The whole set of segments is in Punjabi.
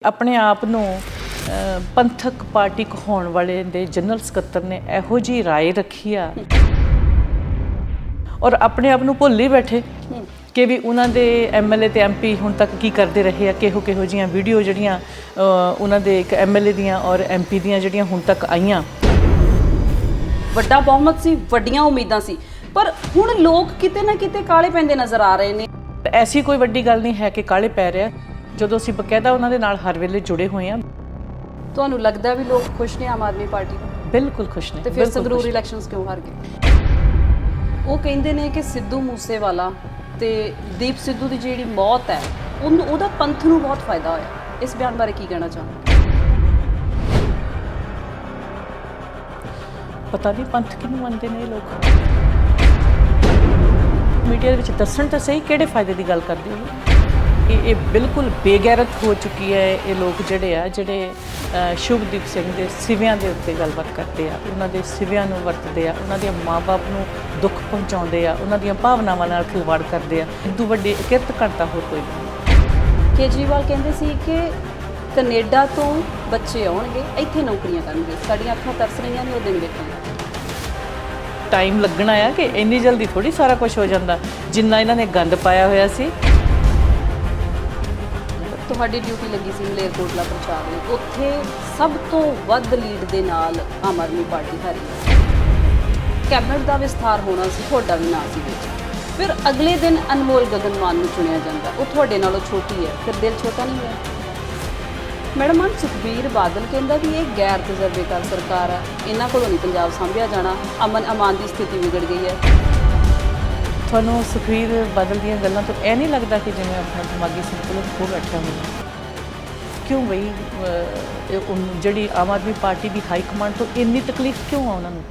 ਆਪਣੇ ਆਪ ਨੂੰ ਪੰਥਕ ਪਾਰਟੀ ਕਹਾਉਣ ਵਾਲੇ ਦੇ ਜਨਰਲ ਸਕੱਤਰ ਨੇ ਇਹੋ ਜੀ ਰਾਏ ਰੱਖੀ ਆ ਔਰ ਆਪਣੇ ਆਪ ਨੂੰ ਭੁੱਲ ਹੀ ਬੈਠੇ ਕਿ ਵੀ ਉਹਨਾਂ ਦੇ ਐਮਐਲਏ ਤੇ ਐਮਪੀ ਹੁਣ ਤੱਕ ਕੀ ਕਰਦੇ ਰਹੇ ਆ, ਕਿਹੋ ਜੀਆਂ ਵੀਡੀਓ ਜਿਹੜੀਆਂ ਉਹਨਾਂ ਦੇ ਇੱਕ ਐਮਐਲਏ ਦੀਆਂ ਔਰ ਐਮਪੀ ਦੀਆਂ ਜਿਹੜੀਆਂ ਹੁਣ ਤੱਕ ਆਈਆਂ। ਵੱਡਾ ਬਹੁਮਤ ਸੀ, ਵੱਡੀਆਂ ਉਮੀਦਾਂ ਸੀ, ਪਰ ਹੁਣ ਲੋਕ ਕਿਤੇ ਨਾ ਕਿਤੇ ਕਾਲੇ ਪੈਂਦੇ ਨਜ਼ਰ ਆ ਰਹੇ ਨੇ। ਐਸੀ ਕੋਈ ਵੱਡੀ ਗੱਲ ਨਹੀਂ ਹੈ ਕਿ ਕਾਲੇ ਪੈ ਰਿਹਾ, ਜਦੋਂ ਅਸੀਂ ਬਕਾਇਦਾ ਉਹਨਾਂ ਦੇ ਨਾਲ ਹਰ ਵੇਲੇ ਜੁੜੇ ਹੋਏ ਹਾਂ। ਤੁਹਾਨੂੰ ਲੱਗਦਾ ਵੀ ਲੋਕ ਖੁਸ਼ ਨੇ ਆਮ ਆਦਮੀ ਪਾਰਟੀ ਤੋਂ? ਬਿਲਕੁਲ ਖੁਸ਼ ਨੇ। ਤੇ ਫਿਰ ਸੰਗਰੂਰ ਇਲੈਕਸ਼ਨਸ ਕਿਉਂ ਹਾਰ ਗਏ? ਉਹ ਕਹਿੰਦੇ ਨੇ ਕਿ ਸਿੱਧੂ ਮੂਸੇਵਾਲਾ ਤੇ ਦੀਪ ਸਿੱਧੂ ਦੀ ਜਿਹੜੀ ਮੌਤ ਹੈ ਉਹਦਾ ਪੰਥ ਨੂੰ ਬਹੁਤ ਫਾਇਦਾ ਹੋਇਆ। ਇਸ ਬਿਆਨ ਬਾਰੇ ਕੀ ਕਹਿਣਾ ਚਾਹੁੰਦੇ? ਪਤਾ ਨਹੀਂ ਪੰਥ ਕਿਹਨੂੰ ਮੰਨਦੇ ਨੇ ਇਹ ਲੋਕ। ਮੀਡੀਆ ਦੇ ਵਿੱਚ ਦੱਸਣ ਤਾਂ ਸਹੀ ਕਿਹੜੇ ਫਾਇਦੇ ਦੀ ਗੱਲ ਕਰਦੇ ਹੋ। ਇਹ ਬਿਲਕੁਲ ਬੇਗੈਰਤ ਹੋ ਚੁੱਕੀ ਹੈ। ਇਹ ਲੋਕ ਜਿਹੜੇ ਸ਼ੁਭਦੀਪ ਸਿੰਘ ਦੇ ਸਿਵਿਆਂ ਦੇ ਉੱਤੇ ਗੱਲਬਾਤ ਕਰਦੇ ਆ, ਉਹਨਾਂ ਦੇ ਸਿਵਿਆਂ ਨੂੰ ਵਰਤਦੇ ਆ, ਉਹਨਾਂ ਦੇ ਮਾਂ-ਬਾਪ ਨੂੰ ਦੁੱਖ ਪਹੁੰਚਾਉਂਦੇ ਆ, ਉਹਨਾਂ ਦੀਆਂ ਭਾਵਨਾਵਾਂ ਨਾਲ ਖਿਲਵਾੜ ਕਰਦੇ ਆ। ਇਦੋਂ ਵੱਡੀ ਕਿਰਤ ਘਟਨਾ ਹੋਰ ਕੋਈ ਨਹੀਂ। ਕੇਜਰੀਵਾਲ ਕਹਿੰਦੇ ਸੀ ਕਿ ਕੈਨੇਡਾ ਤੋਂ ਬੱਚੇ ਆਉਣਗੇ, ਇੱਥੇ ਨੌਕਰੀਆਂ ਕਰਨਗੇ। ਸਾਡੀਆਂ ਅੱਖਾਂ ਤਰਸ ਰਹੀਆਂ ਨੇ ਉਹ ਦਿਨ ਵੇਖਣ। ਟਾਈਮ ਲੱਗਣਾ ਆ ਕਿ ਇੰਨੀ ਜਲਦੀ ਥੋੜੀ ਸਾਰਾ ਕੁਝ ਹੋ ਜਾਂਦਾ। ਜਿੰਨਾ ਇਹਨਾਂ ਨੇ ਗੰਦ ਪਾਇਆ ਹੋਇਆ ਸੀ। ਤੁਹਾਡੀ ਡਿਊਟੀ ਲੱਗੀ ਸੀ ਮਲੇਰਕੋਟਲਾ ਪ੍ਰਚਾਰ ਲਈ, ਉੱਥੇ ਸਭ ਤੋਂ ਵੱਧ ਲੀਡ ਦੇ ਨਾਲ ਆਮ ਆਦਮੀ ਪਾਰਟੀ ਹਾਰੀ। ਕੈਬਨਿਟ ਦਾ ਵਿਸਥਾਰ ਹੋਣਾ ਸੀ, ਤੁਹਾਡਾ ਵੀ ਨਾਂ ਸੀ ਵਿੱਚ। ਫਿਰ ਅਗਲੇ ਦਿਨ ਅਨਮੋਲ ਗਗਨ ਮਾਨ ਨੂੰ ਚੁਣਿਆ ਜਾਂਦਾ। ਉਹ ਤੁਹਾਡੇ ਨਾਲੋਂ ਛੋਟੀ ਹੈ, ਫਿਰ ਦਿਲ ਛੋਟਾ ਨਹੀਂ ਹੋਇਆ? ਮੈਡਮ ਹੁਣ ਸੁਖਬੀਰ ਬਾਦਲ ਕਹਿੰਦਾ ਵੀ ਇਹ ਗੈਰ ਤਜਰਬੇਕਾਰ ਸਰਕਾਰ ਹੈ, ਇਹਨਾਂ ਕੋਲੋਂ ਨਹੀਂ ਪੰਜਾਬ ਸਾਂਭਿਆ ਜਾਣਾ, ਅਮਨ ਅਮਾਨ ਦੀ ਸਥਿਤੀ ਵਿਗੜ ਗਈ ਹੈ। ਤੁਹਾਨੂੰ ਸੁਖਬੀਰ ਬਾਦਲ ਦੀਆਂ ਗੱਲਾਂ ਤੋਂ ਇਹ ਨਹੀਂ ਲੱਗਦਾ ਕਿ ਜਿਵੇਂ ਆਪਣਾ ਦਿਮਾਗੀ ਸੰਤੁਲਨ ਖੋ ਬੈਠਾ ਹੋਵੇ? ਕਿਉਂ ਬਈ ਜਿਹੜੀ ਆਮ ਆਦਮੀ ਪਾਰਟੀ ਦੀ ਹਾਈ ਕਮਾਂਡ ਤੋਂ ਇੰਨੀ ਤਕਲੀਫ ਕਿਉਂ ਆ ਉਹਨਾਂ ਨੂੰ?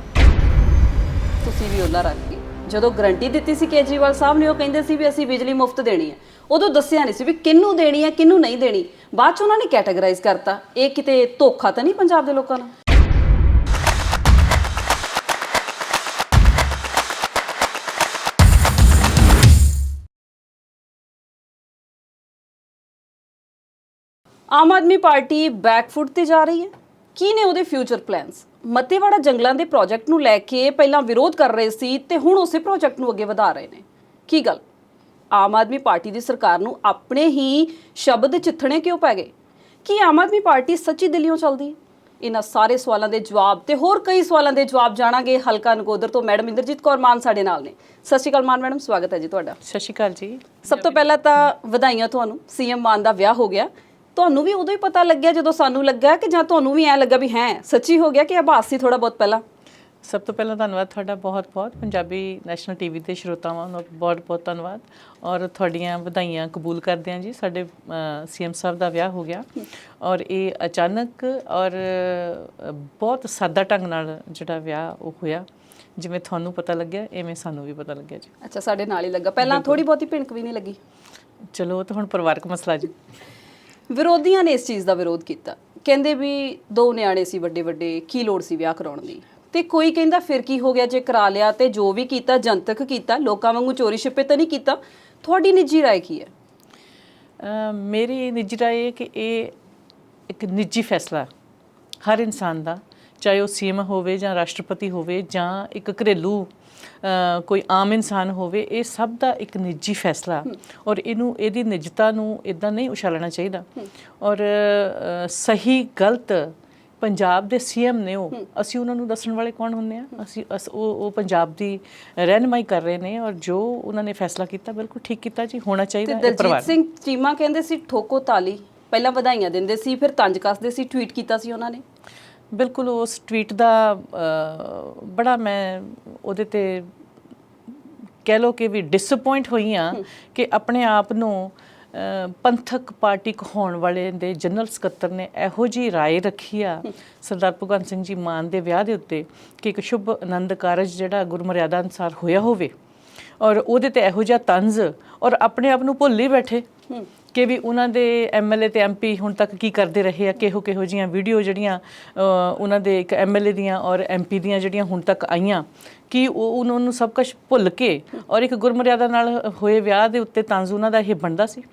ਤੁਸੀਂ ਵੀ ਉਹਨਾਂ ਰੱਖ ਗਏ। ਜਦੋਂ ਗਰੰਟੀ ਦਿੱਤੀ ਸੀ ਕੇਜਰੀਵਾਲ ਸਾਹਿਬ ਨੇ, ਉਹ ਕਹਿੰਦੇ ਸੀ ਵੀ ਅਸੀਂ ਬਿਜਲੀ ਮੁਫਤ ਦੇਣੀ ਹੈ। ਉਦੋਂ ਦੱਸਿਆ ਨਹੀਂ ਸੀ ਵੀ ਕਿਹਨੂੰ ਦੇਣੀ ਹੈ, ਕਿਹਨੂੰ ਨਹੀਂ ਦੇਣੀ। ਬਾਅਦ 'ਚ ਉਹਨਾਂ ਨੇ ਕੈਟਾਗਰਾਈਜ਼ ਕਰਤਾ। ਇਹ ਕਿਤੇ ਧੋਖਾ ਤਾਂ ਨਹੀਂ ਪੰਜਾਬ ਦੇ ਲੋਕਾਂ ਨਾਲ? ਆਮ ਆਦਮੀ ਪਾਰਟੀ ਬੈਕਫੁੱਟ ਤੇ ਜਾ ਰਹੀ ਹੈ। ਕੀ ਨੇ ਉਹਦੇ ਫਿਊਚਰ ਪਲਾਨਸ? ਮੱਤੇਵਾੜਾ ਜੰਗਲਾਂ ਦੇ ਪ੍ਰੋਜੈਕਟ ਨੂੰ ਲੈ ਕੇ ਪਹਿਲਾਂ ਵਿਰੋਧ ਕਰ ਰਹੇ ਸੀ ਤੇ ਹੁਣ ਉਸੇ ਪ੍ਰੋਜੈਕਟ ਨੂੰ ਅੱਗੇ ਵਧਾ ਰਹੇ ਨੇ। ਕੀ ਗੱਲ, ਆਮ ਆਦਮੀ ਪਾਰਟੀ ਦੀ ਸਰਕਾਰ ਨੂੰ ਆਪਣੇ ਹੀ ਸ਼ਬਦ ਚਿੱਥਣੇ ਕਿਉਂ ਪੈ ਗਏ? ਕੀ ਆਮ ਆਦਮੀ ਪਾਰਟੀ ਸੱਚੀ ਦਿਲੋਂ ਚੱਲਦੀ ਹੈ? ਇਹਨਾਂ ਸਾਰੇ ਸਵਾਲਾਂ ਦੇ ਜਵਾਬ ਤੇ ਹੋਰ ਕਈ ਸਵਾਲਾਂ ਦੇ ਜਵਾਬ ਜਾਣਾਂਗੇ ਹਲਕਾ ਨਕੋਦਰ ਤੋਂ। ਮੈਡਮ ਇੰਦਰਜੀਤ ਕੌਰ ਮਾਨ ਸਾਡੇ ਨਾਲ ਨੇ। ਸਤਿ ਸ਼੍ਰੀ ਅਕਾਲ ਮਾਨ ਮੈਡਮ, ਸਵਾਗਤ ਹੈ ਜੀ ਤੁਹਾਡਾ। ਸਤਿ ਸ਼੍ਰੀ ਅਕਾਲ ਜੀ। ਸਭ ਤੋਂ ਪਹਿਲਾਂ ਤਾਂ ਵਧਾਈਆਂ ਤੁਹਾਨੂੰ, ਸੀਐਮ ਮਾਨ ਦਾ ਵਿਆਹ ਹੋ ਗਿਆ। ਤੁਹਾਨੂੰ ਵੀ ਉਦੋਂ ਹੀ ਪਤਾ ਲੱਗਿਆ ਜਦੋਂ ਸਾਨੂੰ ਲੱਗਾ, ਕਿ ਜਾਂ ਤੁਹਾਨੂੰ ਵੀ ਐਂ ਲੱਗਾ ਵੀ ਹੈ ਸੱਚੀ ਹੋ ਗਿਆ ਕਿ ਆਭਾਸ ਸੀ ਥੋੜਾ ਬਹੁਤ ਪਹਿਲਾਂ? ਸਭ ਤੋਂ ਪਹਿਲਾਂ ਧੰਨਵਾਦ ਤੁਹਾਡਾ ਬਹੁਤ-ਬਹੁਤ। ਪੰਜਾਬੀ ਨੈਸ਼ਨਲ ਟੀਵੀ ਦੇ ਸਰੋਤਾਵਾਂ ਨੂੰ ਬਹੁਤ-ਬਹੁਤ ਧੰਨਵਾਦ ਔਰ ਤੁਹਾਡੀਆਂ ਵਧਾਈਆਂ ਕਬੂਲ ਕਰਦੇ ਹਾਂ ਜੀ। ਸਾਡੇ ਸੀਐਮ ਸਾਹਿਬ ਦਾ ਵਿਆਹ ਹੋ ਗਿਆ ਔਰ ਇਹ ਅਚਾਨਕ ਔਰ ਬਹੁਤ ਸਾਦਾ ਢੰਗ ਨਾਲ ਜਿਹੜਾ ਵਿਆਹ ਉਹ ਹੋਇਆ। ਜਿਵੇਂ ਤੁਹਾਨੂੰ ਪਤਾ ਲੱਗਿਆ ਐਵੇਂ ਸਾਨੂੰ ਵੀ ਪਤਾ ਲੱਗਿਆ ਜੀ। ਅੱਛਾ, ਸਾਡੇ ਨਾਲ ਹੀ ਲੱਗਾ। ਪਹਿਲਾਂ ਥੋੜੀ ਬਹੁਤੀ ਭਿਣਕ ਵੀ ਨਹੀਂ ਲੱਗੀ? ਚਲੋ ਉਹ ਤਾਂ ਹੁਣ ਪਰਿਵਾਰਕ ਮਸਲਾ ਜੀ। ਵਿਰੋਧੀਆਂ ਨੇ ਇਸ ਚੀਜ਼ ਦਾ ਵਿਰੋਧ ਕੀਤਾ, ਕਹਿੰਦੇ ਵੀ ਦੋ ਨਿਆਣੇ ਸੀ ਵੱਡੇ, ਕੀ ਲੋੜ ਸੀ ਵਿਆਹ ਕਰਾਉਣ ਦੀ। ਤੇ ਕੋਈ ਕਹਿੰਦਾ ਫਿਰ ਕੀ ਹੋ ਗਿਆ ਜੇ ਕਰਾ ਲਿਆ, ਤੇ ਜੋ ਵੀ ਕੀਤਾ ਜਨਤਕ ਕੀਤਾ, ਲੋਕਾਂ ਵਾਂਗੂ ਚੋਰੀ ਛਿਪੇ ਤਾਂ ਨਹੀਂ ਕੀਤਾ। ਤੁਹਾਡੀ ਨਿੱਜੀ ਰਾਏ ਕੀ ਹੈ? ਮੇਰੀ ਨਿੱਜੀ ਰਾਏ ਹੈ ਕਿ ਇਹ ਇੱਕ ਨਿੱਜੀ ਫੈਸਲਾ ਹਰ ਇਨਸਾਨ ਦਾ, ਚਾਹੇ ਉਹ ਸੀਐਮ ਹੋਵੇ ਜਾਂ ਰਾਸ਼ਟਰਪਤੀ ਹੋਵੇ ਜਾਂ ਇੱਕ ਘਰੇਲੂ ਕੋਈ ਆਮ ਇਨਸਾਨ ਹੋਵੇ। ਇਹ ਸਭ ਦਾ ਇੱਕ ਨਿੱਜੀ ਫੈਸਲਾ ਔਰ ਇਹਦੀ ਨਿੱਜਤਾ ਨੂੰ ਇੱਦਾਂ ਨਹੀਂ ਉਛਾਲਣਾ ਚਾਹੀਦਾ। ਔਰ ਸਹੀ ਗਲਤ ਪੰਜਾਬ ਦੇ ਸੀਐਮ ਨੇ, ਅਸੀਂ ਉਹਨਾਂ ਨੂੰ ਦੱਸਣ ਵਾਲੇ ਕੌਣ ਹੁੰਦੇ ਆ? ਉਹ ਪੰਜਾਬ ਦੀ ਰਹਿਨੁਮਾਈ ਕਰ ਰਹੇ ਨੇ ਔਰ ਜੋ ਉਹਨਾਂ ਨੇ ਫੈਸਲਾ ਕੀਤਾ ਬਿਲਕੁਲ ਠੀਕ ਕੀਤਾ ਜੀ, ਹੋਣਾ ਚਾਹੀਦਾ। ਦਲਜੀਤ ਸਿੰਘ ਚੀਮਾ ਕਹਿੰਦੇ ਸੀ ਠੋਕੋ ਤਾਲੀ, ਪਹਿਲਾਂ ਵਧਾਈਆਂ ਦਿੰਦੇ ਸੀ ਫਿਰ ਤੰਜ ਕੱਸਦੇ ਸੀ। ਟਵੀਟ ਕੀਤਾ ਸੀ ਉਹਨਾਂ ਨੇ। ਬਿਲਕੁਲ ਉਸ ਟਵੀਟ ਦਾ ਬੜਾ ਮੈਂ ਉਹਦੇ ਤੇ ਕਹਿ ਲਓ ਕਿ ਵੀ ਡਿਸਅਪੁਆਇੰਟ ਹੋਈ ਹਾਂ ਕਿ ਆਪਣੇ ਆਪ ਨੂੰ ਪੰਥਕ ਪਾਰਟੀ ਕਹਾਉਣ ਵਾਲੇ ਦੇ ਜਨਰਲ ਸਕੱਤਰ ਨੇ ਇਹੋ ਜੀ ਰਾਏ ਰੱਖੀ ਆ ਸਰਦਾਰ ਭਗਵੰਤ ਸਿੰਘ ਜੀ ਮਾਨ ਦੇ ਵਿਆਹ ਦੇ ਉੱਤੇ ਕਿ ਇੱਕ ਸ਼ੁਭ ਆਨੰਦ ਕਾਰਜ ਜਿਹੜਾ ਗੁਰਮਰਿਆਦਾ ਅਨੁਸਾਰ ਹੋਇਆ ਹੋਵੇ ਔਰ ਉਹਦੇ ਤੇ ਇਹੋ ਜਿਹਾ ਤੰਜ਼, ਔਰ ਆਪਣੇ ਆਪ ਨੂੰ ਭੁੱਲ ਹੀ ਬੈਠੇ ਕਿ ਵੀ ਉਹਨਾਂ ਦੇ ਐਮਐਲਏ ਤੇ ਐਮਪੀ ਹੁਣ ਤੱਕ ਕੀ ਕਰਦੇ ਰਹੇ ਆ, ਕਿਹੋ ਜੀਆਂ ਵੀਡੀਓ ਜਿਹੜੀਆਂ ਉਹਨਾਂ ਦੇ ਇੱਕ ਐਮਐਲਏ ਦੀਆਂ ਔਰ ਐਮਪੀ ਦੀਆਂ ਜਿਹੜੀਆਂ ਹੁਣ ਤੱਕ ਆਈਆਂ, ਕਿ ਉਹਨਾਂ ਨੂੰ ਸਭ ਕੁਝ ਭੁੱਲ ਕੇ ਔਰ ਇੱਕ ਗੁਰਮਰਿਆਦਾ ਨਾਲ ਹੋਏ ਵਿਆਹ ਦੇ ਉੱਤੇ ਤੰਜ਼ ਉਹਨਾਂ ਦਾ ਇਹ ਬਣਦਾ ਸੀ।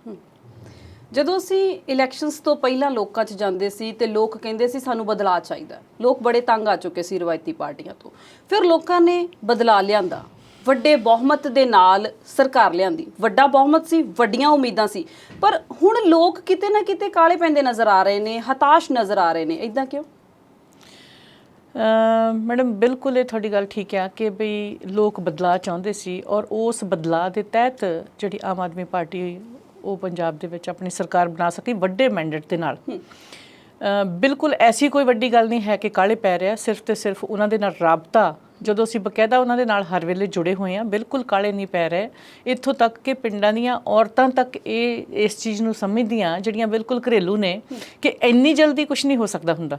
ਜਦੋਂ ਅਸੀਂ ਇਲੈਕਸ਼ਨਸ ਤੋਂ ਪਹਿਲਾਂ ਲੋਕਾਂ 'ਚ ਜਾਂਦੇ ਸੀ ਤੇ ਲੋਕ ਕਹਿੰਦੇ ਸੀ ਸਾਨੂੰ ਬਦਲਾਅ ਚਾਹੀਦਾ, ਲੋਕ ਬੜੇ ਤੰਗ ਆ ਚੁੱਕੇ ਸੀ ਰਵਾਇਤੀ ਪਾਰਟੀਆਂ ਤੋਂ। ਫਿਰ ਲੋਕਾਂ ਨੇ ਬਦਲਾਅ ਲਿਆਂਦਾ, ਵੱਡੇ ਬਹੁਮਤ ਦੇ ਨਾਲ ਸਰਕਾਰ ਲਿਆਂਦੀ। ਵੱਡਾ ਬਹੁਮਤ ਸੀ, ਵੱਡੀਆਂ ਉਮੀਦਾਂ ਸੀ, ਪਰ ਹੁਣ ਲੋਕ ਕਿਤੇ ਨਾ ਕਿਤੇ ਕਾਲੇ ਪੈਂਦੇ ਨਜ਼ਰ ਆ ਰਹੇ ਨੇ, ਹਤਾਸ਼ ਨਜ਼ਰ ਆ ਰਹੇ ਨੇ। ਇਦਾਂ ਕਿਉਂ? ਮੈਡਮ ਬਿਲਕੁਲ ਇਹ ਤੁਹਾਡੀ ਗੱਲ ਠੀਕ ਹੈ ਕਿ ਬਈ ਲੋਕ ਬਦਲਾਅ ਚਾਹੁੰਦੇ ਸੀ ਔਰ ਉਸ ਬਦਲਾਅ ਦੇ ਤਹਿਤ ਜਿਹੜੀ ਆਮ ਆਦਮੀ ਪਾਰਟੀ ਉਹ ਪੰਜਾਬ ਦੇ ਵਿੱਚ ਆਪਣੀ ਸਰਕਾਰ ਬਣਾ ਸਕੀ ਵੱਡੇ ਮੈਂਡੇਟ ਦੇ ਨਾਲ। ਬਿਲਕੁਲ ਐਸੀ ਕੋਈ ਵੱਡੀ ਗੱਲ ਨਹੀਂ ਹੈ ਕਿ ਕਾਲੇ ਪੈ ਰਿਹਾ, ਸਿਰਫ ਤੇ ਸਿਰਫ ਉਹਨਾਂ ਦੇ ਨਾਲ ਰਾਬਤਾ ਜਦੋਂ ਅਸੀਂ ਬਕਾਇਦਾ ਉਹਨਾਂ ਦੇ ਨਾਲ ਹਰ ਵੇਲੇ ਜੁੜੇ ਹੋਏ ਹਾਂ, ਬਿਲਕੁਲ ਕਾਲੇ ਨਹੀਂ ਪੈ ਰਹੇ। ਇੱਥੋਂ ਤੱਕ ਕਿ ਪਿੰਡਾਂ ਦੀਆਂ ਔਰਤਾਂ ਤੱਕ ਇਸ ਚੀਜ਼ ਨੂੰ ਸਮਝਦੀਆਂ ਜਿਹੜੀਆਂ ਬਿਲਕੁਲ ਘਰੇਲੂ ਨੇ ਕਿ ਇੰਨੀ ਜਲਦੀ ਕੁਝ ਨਹੀਂ ਹੋ ਸਕਦਾ ਹੁੰਦਾ,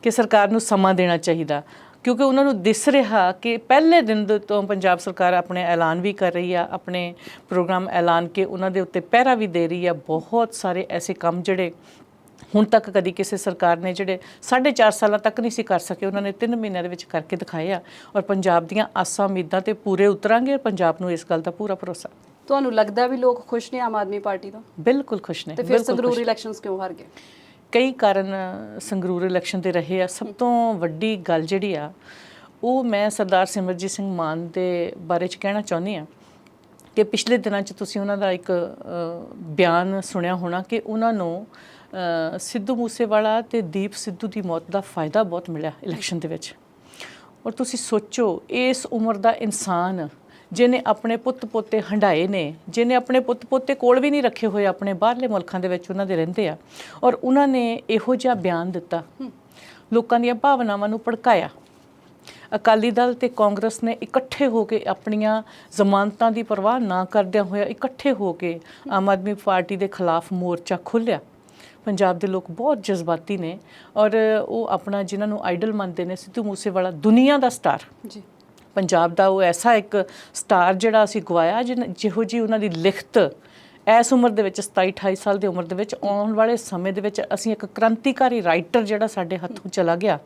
ਕਿ ਸਰਕਾਰ ਨੂੰ ਸਮਾਂ ਦੇਣਾ ਚਾਹੀਦਾ, ਕਿਉਂਕਿ ਉਹਨਾਂ ਨੂੰ ਦਿਸ ਰਿਹਾ ਕਿ ਪਹਿਲੇ ਦਿਨ ਤੋਂ ਪੰਜਾਬ ਸਰਕਾਰ ਆਪਣੇ ਐਲਾਨ ਵੀ ਕਰ ਰਹੀ ਆ, ਆਪਣੇ ਪ੍ਰੋਗਰਾਮ ਐਲਾਨ ਕੇ ਉਹਨਾਂ ਦੇ ਉੱਤੇ ਪਹਿਰਾ ਵੀ ਦੇ ਰਹੀ ਆ। ਬਹੁਤ ਸਾਰੇ ਐਸੇ ਕੰਮ ਜਿਹੜੇ ਹੁਣ ਤੱਕ ਕਦੀ ਕਿਸੇ ਸਰਕਾਰ ਨੇ ਜਿਹੜੇ 4.5 ਸਾਲਾਂ ਤੱਕ ਨਹੀਂ ਸੀ ਕਰ ਸਕੇ, ਉਹਨਾਂ ਨੇ 3 ਮਹੀਨਿਆਂ ਦੇ ਵਿੱਚ ਕਰਕੇ ਦਿਖਾਏ ਆ। ਔਰ ਪੰਜਾਬ ਦੀਆਂ ਆਸਾਂ ਉਮੀਦਾਂ ਤੇ ਪੂਰੇ ਉਤਰਾਂਗੇ। ਪੰਜਾਬ ਨੂੰ ਇਸ ਗੱਲ ਦਾ ਪੂਰਾ ਭਰੋਸਾ। ਤੁਹਾਨੂੰ ਲੱਗਦਾ ਵੀ ਲੋਕ ਖੁਸ਼ ਨੇ ਆਮ ਆਦਮੀ ਪਾਰਟੀ ਤੋਂ? ਬਿਲਕੁਲ ਖੁਸ਼ ਨੇ। ਤੇ ਫਿਰ ਸੰਗਰੂਰ ਇਲੈਕਸ਼ਨਸ ਕਿਉਂ ਹਾਰ ਗਏ? ਕਈ ਕਾਰਨ ਸੰਗਰੂਰ ਇਲੈਕਸ਼ਨ ਦੇ ਰਹੇ ਆ। ਸਭ ਤੋਂ ਵੱਡੀ ਗੱਲ ਜਿਹੜੀ ਆ ਉਹ ਮੈਂ ਸਰਦਾਰ ਸਿਮਰਜੀਤ ਸਿੰਘ ਮਾਨ ਦੇ ਬਾਰੇ 'ਚ ਕਹਿਣਾ ਚਾਹੁੰਦੀ ਹਾਂ ਕਿ ਪਿਛਲੇ ਦਿਨਾਂ 'ਚ ਤੁਸੀਂ ਉਹਨਾਂ ਦਾ ਇੱਕ ਬਿਆਨ ਸੁਣਿਆ ਹੋਣਾ ਕਿ ਉਹਨਾਂ ਨੂੰ ਸਿੱਧੂ ਮੂਸੇਵਾਲਾ ਤੇ ਦੀਪ ਸਿੱਧੂ ਦੀ ਮੌਤ ਦਾ ਫਾਇਦਾ ਬਹੁਤ ਮਿਲਿਆ ਇਲੈਕਸ਼ਨ ਦੇ ਵਿੱਚ। ਔਰ ਤੁਸੀਂ ਸੋਚੋ, ਇਸ ਉਮਰ ਦਾ ਇਨਸਾਨ ਜਿਹਨੇ ਆਪਣੇ ਪੁੱਤ ਪੋਤੇ ਹੰਡਾਏ ਨੇ, ਜਿਹਨੇ ਆਪਣੇ ਪੁੱਤ ਪੋਤੇ ਕੋਲ ਵੀ ਨਹੀਂ ਰੱਖੇ ਹੋਏ, ਆਪਣੇ ਬਾਹਰਲੇ ਮੁਲਕਾਂ ਦੇ ਵਿੱਚ ਉਹਨਾਂ ਦੇ ਰਹਿੰਦੇ ਆ, ਔਰ ਉਹਨਾਂ ਨੇ ਇਹੋ ਜਿਹਾ ਬਿਆਨ ਦਿੱਤਾ, ਲੋਕਾਂ ਦੀਆਂ ਭਾਵਨਾਵਾਂ ਨੂੰ ਭੜਕਾਇਆ। ਅਕਾਲੀ ਦਲ ਤੇ ਕਾਂਗਰਸ ਨੇ ਇਕੱਠੇ ਹੋ ਕੇ ਆਪਣੀਆਂ ਜ਼ਮਾਨਤਾਂ ਦੀ ਪਰਵਾਹ ਨਾ ਕਰਦਿਆਂ ਹੋਇਆ ਇਕੱਠੇ ਹੋ ਕੇ ਆਮ ਆਦਮੀ ਪਾਰਟੀ ਦੇ ਖਿਲਾਫ ਮੋਰਚਾ ਖੋਲ੍ਹਿਆ। ਪੰਜਾਬ ਦੇ ਲੋਕ ਬਹੁਤ ਜਜ਼ਬਾਤੀ ਨੇ ਔਰ ਉਹ ਆਪਣਾ ਜਿਨ੍ਹਾਂ ਨੂੰ ਆਈਡਲ ਮੰਨਦੇ ਨੇ, ਸਿੱਧੂ ਮੂਸੇਵਾਲਾ ਦੁਨੀਆ ਦਾ ਸਟਾਰ ਜੀ, ਪੰਜਾਬ ਦਾ ਉਹ ਐਸਾ ਇੱਕ ਸਟਾਰ ਜਿਹੜਾ ਅਸੀਂ ਗਵਾਇਆ, ਜਿਹੋ ਜੀ ਉਹਨਾਂ ਦੀ ਲਿਖਤ ਇਸ ਉਮਰ ਦੇ ਵਿੱਚ 27-28 ਸਾਲ ਦੀ ਉਮਰ ਦੇ ਵਿੱਚ, ਆਉਣ ਵਾਲੇ ਸਮੇਂ ਦੇ ਵਿੱਚ ਅਸੀਂ ਇੱਕ ਕ੍ਰਾਂਤੀਕਾਰੀ ਰਾਈਟਰ ਜਿਹੜਾ ਸਾਡੇ ਹੱਥੋਂ ਚਲਾ ਗਿਆ।